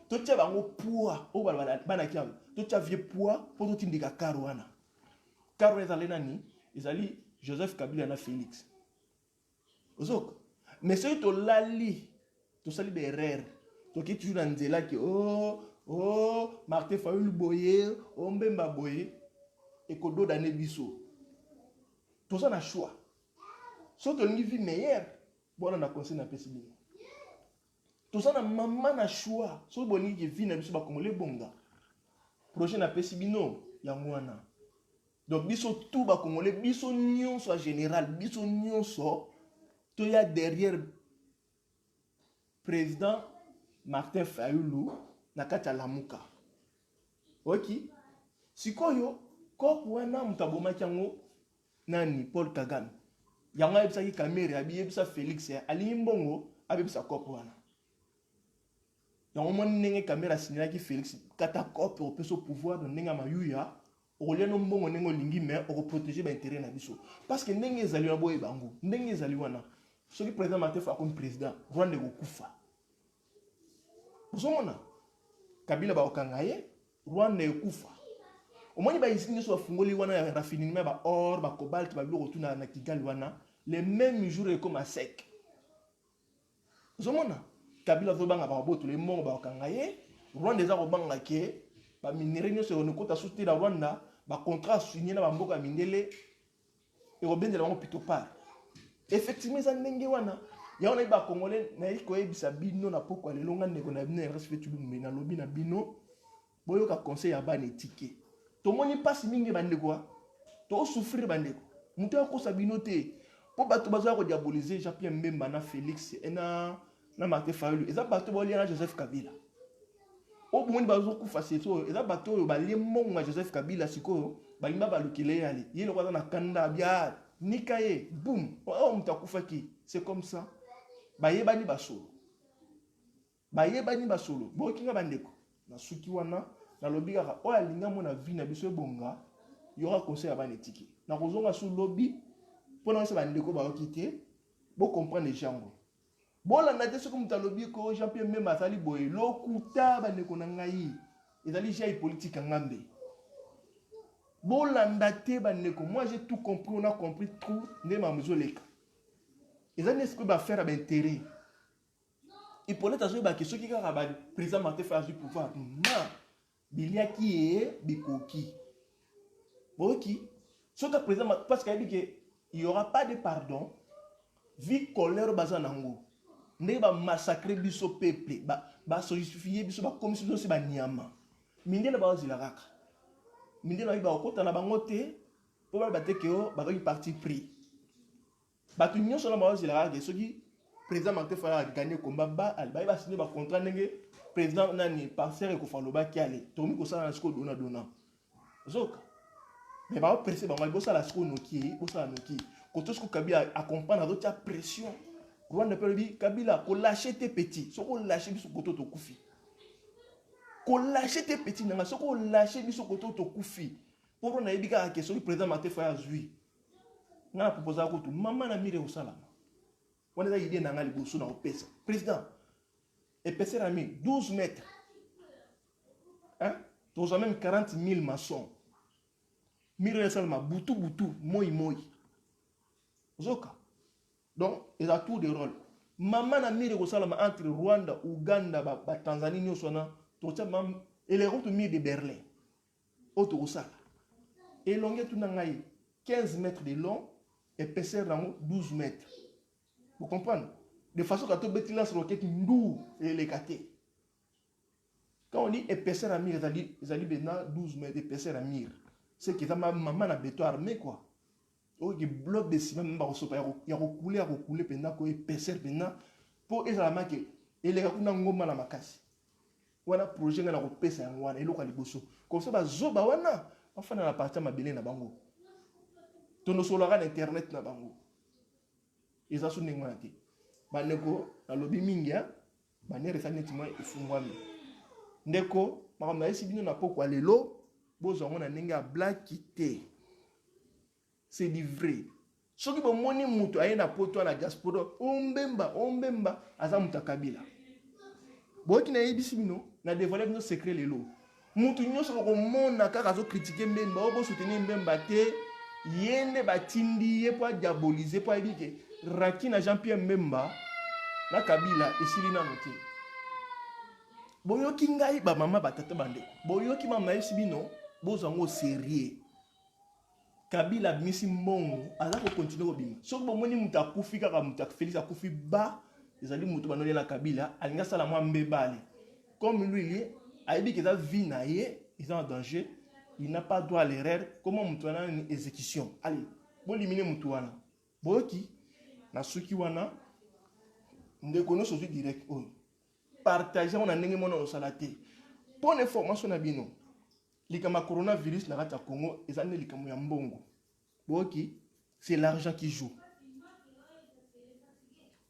to tia bango poids o bana kiam to tia vieux poids pour to tindika karwana ezali nani ezali Joseph Kabila na Félix. Ozok. Mais si tu lali, tu sali des erreurs. Tu es toujours dans nzela que Martin Fayulu boye, Mbemba boye et que do dane biso. Tout ça na choix. So tu une vie meilleure, bon na conseil na pesibino. Tout ça na maman na choix. So boni ki vie na biso ba congolais bonga. Projet na pesibino yangwana. Donc biso tout ba congolais biso nyonso en général biso nyonso to ya derrière président Martin Fayulu na kati ya lamuka. OK sikoyo ko wana mutaboma kyango nani Paul Kagame yanga ebisa ki kamera abi ebisa Félix ali mbongo abebisa kopo wana yango moni ndenge caméra signalaki Félix kata kope opeso pouvoir na ndenge mayuya okolia no mbongo ndenge olingi mais okoprotéger baintérêt na biso parce que ndenge ezali na boye bango ndenge ezali wana soki président Matef akomi président Rwanda ekokufa ozomona Kabila baokanga ye Rwanda ekufa omoni baisini nyonso bafungoli wana ya raffinement ba or ba cobalt ba biloko tuna na Kigali wana les mêmes jours ekoma sec ozomona Kabila zobanga ba boto le mbongo baokanga ye Rwanda eza kobanga ke ba minere nyonso ekota soutenir na Rwanda ba contrat signé na ba mboka mindele ekobendela bango plutôt part effectivement eza ndenge wana ya on ba congolais na iko ebisa bino na poko le longa ndeko na bino respect lumbe na lobby na bino boyoka conseil ya bana étiquette to moni passe mingi bandeko to souffrir bandeko muto akosa bino te po bato bazo ko diaboliser Jean-Pierre Mbemba na Félix na Martin Fayulu eza bato bolia na Joseph Kabila o bomoni bazo ku faceto eza bato oyo balie monga Joseph Kabila sikoyo balimba balukile yale yelo kwa na kanda bia nikaye boum o mutakufaki c'est comme ça bayebani basolo bokinga bandeko na suki wana na lobby kaka o alinga mona vie na biso ebonga yora conseil ya bana éthique na kozonga sous lobby pona se bandeko ba okite bo comprendre les gens bolanda te soki mutu alobi ko Jean-Pierre Mbemba azali boye lokuta bandeko na ngai ezali jai politique ngambe bolanda te bandeko moi j'ai tout compris on a compris tout nde mamuzoleka ezali est-ce que ba faire d'intérêt il peut être ba question ki kaka ba président Martin Fayulu du pouvoir ma biliaki e bikoki boki soka président parce qu'il dit que il y aura pas de pardon vi colère bazanango ne ba massacrer biso peuple ba justifier biso ba commission se ba niama mindela ba zila kaka mindela ba okota na bango te po ba te ke o ba parti pris ba tu nyonso na ba zila kaka soki président Martin Fayulu a gagné combat ba alba ba signer ba contrat ndenge président nani parcelle ko faloba ki ale tomi ko sala na sko dona zoka mais ba pressé ba ngalibo sala sko noki bo sala noki ko to sko Kabila accompagne d'autres pression Rwanda peut dire Kabila ko lâcher tes petits soko lâcher biso koto to kufi ko lâcher tes petits nanga soko lâcher biso koto to kufi pour na yebika question président Martin Fayulu azui ngana proposer ko to mama na mire osala on a idée nanga liboso na opesa président épaisseur à 12 mètres. Hein? Tu as même 40 000 maçons. Mire seulement, boutou, moi. Zoka. Donc, il y a tout des rôles. Maman na mire entre Rwanda, Ouganda, Tanzanie, et les routes de Berlin. Et longueur tout 15 mètres de long, épaisseur 12 mètres. Vous comprenez? De façon que tout le monde roquette nous et les catés. Quand on dit épaisseur à mire, ils allaient bien 12 mètres d'épaisseur à mire. C'est que maman a béton armé quoi. Oh, il bloque des ciments, il y a recoulé pendant qu'on épaisseur pendant pour les amas que et les gars qu'on ngoma la makasi. Wana projet ngana kopesa ngwana et loka liboso. Comme ça ba zoba wana enfin na partie ma belé na bango. Tono solara internet na bango. Ils a sous ngwana ti. Bandeko na lobi mingia banere sa netima ifungwami ndeko makamna esi bino na poko lelo bozongo na ndenge black te c'est du vrai soki bo moni mutu ayena poto na diaspora ombemba aza mutu Kabila boki na yebisi bino na dévoiler nos secrets lelo mutu nyonso ko mona kaka zo critiquer Mbemba bo soutenir Mbemba te yende batindi ye po diaboliser po ebike Raki na Jean-Pierre Mbemba na Kabila esili na noté. Boyoki ngai ba mama batata bandeko. Boyoki mama esibino bozango sérieux. Kabila misi mbongo aza ko continuer ko bima. Soko bomoni mutu akufi kaka mutu Félix akufi ba ezali mutu banoli na Kabila alinga sala mwa mbebale. Comme lui aibi que sa vie na ye est en danger, il n'a pas droit à l'erreur. Comment mutu wana une exécution. Allez, bo liminer mutu wana. Boyoki na suki wana ndeko no sozu direct on partager on a ndenge mona osalate pour information na bino likama coronavirus na kata Congo ezane likamo ya mbongo boki c'est l'argent qui joue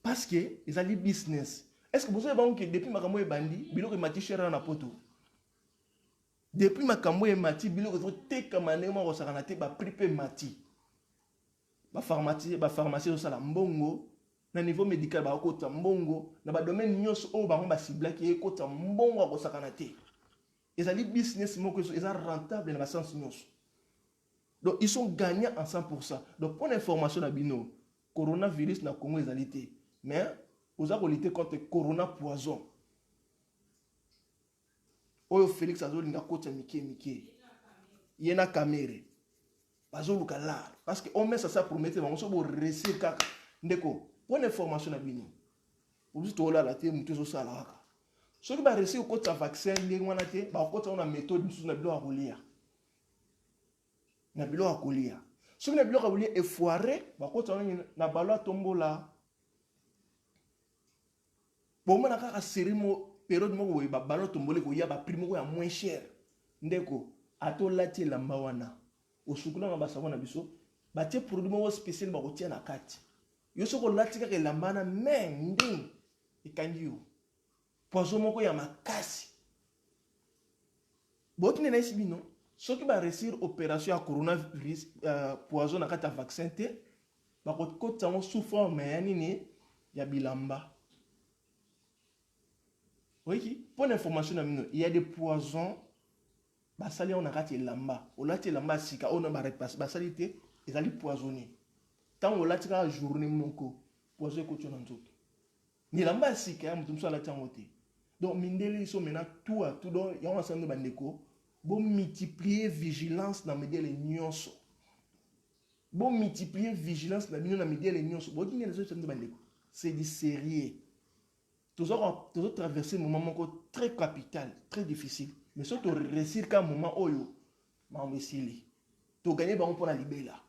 parce que ezali business Est-ce que vous savez que depuis makambo e bandi biloko mati cher na poto? Depuis makambo e mati biloko te kamane mo ko sakana te ba prix pe mati. Ba pharmacie au sala mbongo na niveau médical ba kota mbongo na ba domaine nyos o ba ba cible ki e kota mbongo ko sakana te. Ezali business moko ils sont rentable dans le sens nyos. Donc ils sont gagnants en 100%. Donc pour l'information na bino, coronavirus na Congo ezalité, mais vous avez lutter contre corona poison. Oyo Félix azolinga kota mike. Yena kamere. Bazoluka là parce que on met ça promettre on so bo réussir kaka. Ndeko, pour l'information na bino. Vous to là la te mutu so sala kaka. Ce qui va réussir au côté vaccin ndenge wana te, ba côté on a méthode musu na bilo a kolia. Na bilo a kolia. Ce qui na bilo a kolia est foiré, ba côté on na balo tombola. Bon mana kaka série mo période mo ba balo tombolé ko ya ba prix mo ya moins cher. Ndeko, ato lati lamba wana. Osukula na basabo na biso, ba tie produit mo spécial ba ko tia na kati. Yo soko lati kaka lamba na men nding ikangi yo. Poison moko ya makasi. Botine na isi bino, ceux qui va réussir opération à coronavirus poison na kata vaccin te, ba ko kota mo souffre mais nini ya bilamba. Oui, pour l'information na bino, il y a des poisons ba sali on a kati lamba. O lati lamba sika on ba repasse ba sali te, ezali poisonné. Tant on lati ka journée moko, poison ko tona nzoto. Ni lamba sika ya mutu msala tango te. Donc, mindele ils sont maintenant tout à tout. Donc, il y a un ensemble de bandeko. Bon multiplier vigilance dans les nyonso. Bon multiplier vigilance dans les nyonso. Bon, il y a les autres de bandeko. C'est du sérieux. Toujours traverser un moment très capital, très difficile. Mais surtout réussir qu'un moment oyo, ma mesili. Tu gagner par pour la libéla.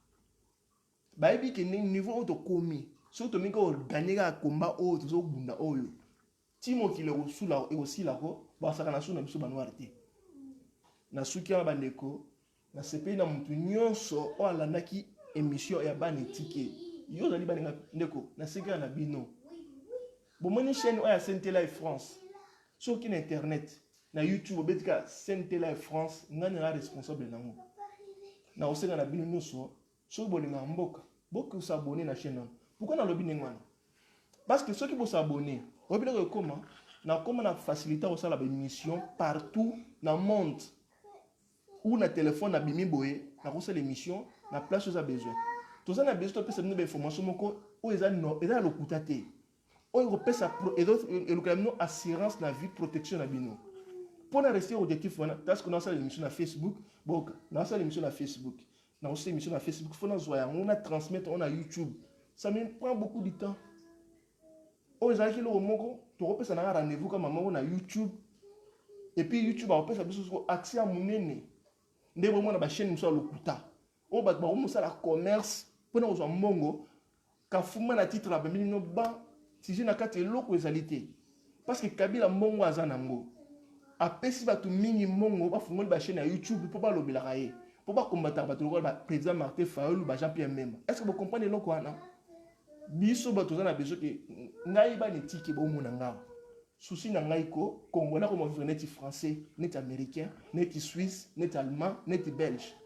Bah, et puis que niveau où tu commis, surtout mais quand gagner un combat oyo, tu bunda oyo. Timo qui le reçu là et aussi là ko ba saka na suna biso banwarte na suki ya bandeko na sepe na mutu nyonso o alandaki émission ya banetike yo zali baninga ndeko na seka na bino bomoni chaîne o ya Sainte Life France sur qui na internet na YouTube betika Sainte Life France ngani nga responsable nango na osenga na bino nyonso so bolinga mboka boku s'abonner na chaîne. Pourquoi na lobi nengwana? Parce que ceux qui vont s'abonner comment na faciliter aussi la émission partout dans le monde où na téléphone na bimi boye na kosa l'émission na place où a besoin tout ça na besoin de faire une information moko o eza lokuta te o repesa et d'autres et le assurance na vie protection na bino pour na rester objectif wana parce que na ça l'émission na Facebook donc na ça l'émission na Facebook na aussi l'émission na Facebook faut na zoya on a transmettre on a YouTube ça me prend beaucoup de temps. Oh, ils ont le moko, tu repères un rendez-vous comme maman on a YouTube. Et puis YouTube a repéré accès à mon nez. Ndé vraiment na ba chaîne sur le kuta. Oh ba on ça la commerce pour nous en mongo. Ka fuma na titre la bamili no ba si j'ai na kati loko ezalité. Parce que Kabila mongo azanango. Apesi ba tu mingi mongo ba fuma ba chaîne à YouTube pour pas lobela raé. Pour pas combattre ba tu le président Martin Fayulu ba Jean-Pierre Memba. Est-ce que vous comprenez loko ana? Biso bato na besoin que ngai ba netiki bo mona nga souci na ngai ko congolais comme vivre net français net américain net suisse net allemand net belge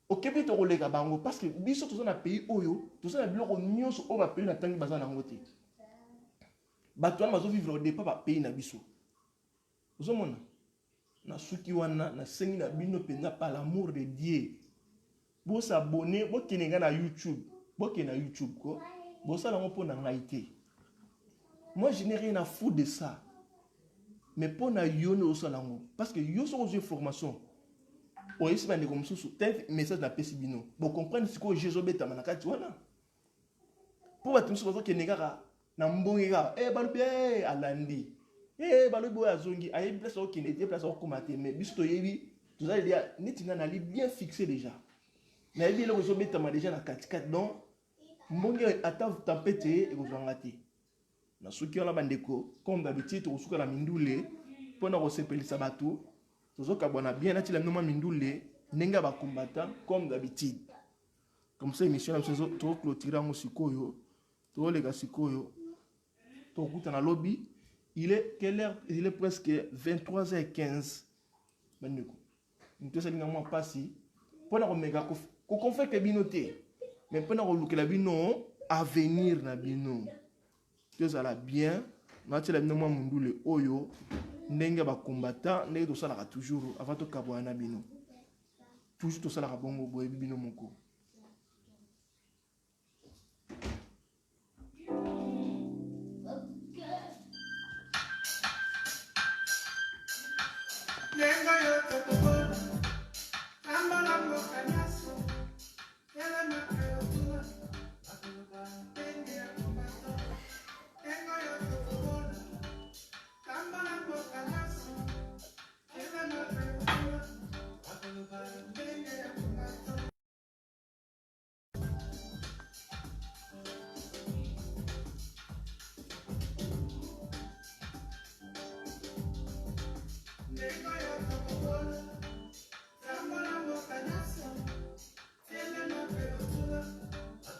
OK bi to kolega bango parce que biso to na pays oyo to na biloko nyonso o ba pays na tangi bazana ngote bato na bazo vivre au départ ba pays na biso ozomona na suki wana na sengi na bino penza par l'amour de Dieu bo s'abonner bo kenenga na YouTube bo ke na YouTube ko bon ça là on peut n'engaiter. Moi je n'ai rien à foutre de ça. Mais pour na yone au salango parce que yo sont aux informations. O ici bande comme sous tel message na pesibino. Bon comprendre ce que Jésus beta manaka tu wana. Pour batum so que negara na mbonga balupi alandi. Balupi azongi ayi place au kinete place au komate mais bisto yebi tout ça il y a netinga na li bien fixé déjà. Na yebi le Jésus beta déjà na 4 donc mbongi ata tempête et kozwangati na suki la bandeko comme d'habitude osuka la mindule pona ko sepelisa bato tozoka bona bien ati la noma mindule nenga ba combattant comme d'habitude comme ça émission la saison to clôturer ngo sikoyo to lega sikoyo to kuta na lobby quelle heure? Il est presque 23h15. Bandeko. Nous tous allons moi passer. Pendant qu'on fait que binoté. Mais pendant qu'on look la bino avenir na bino. Tous allons bien. Mathieu la bino moi mundule oyo. Ndenge ba combattant, ndenge to sala toujours avant to kabwana bino. Toujours to sala bongo boye bino moko. Lengo yote kubona, kamba la mboka nyaso, yele makeo tuna,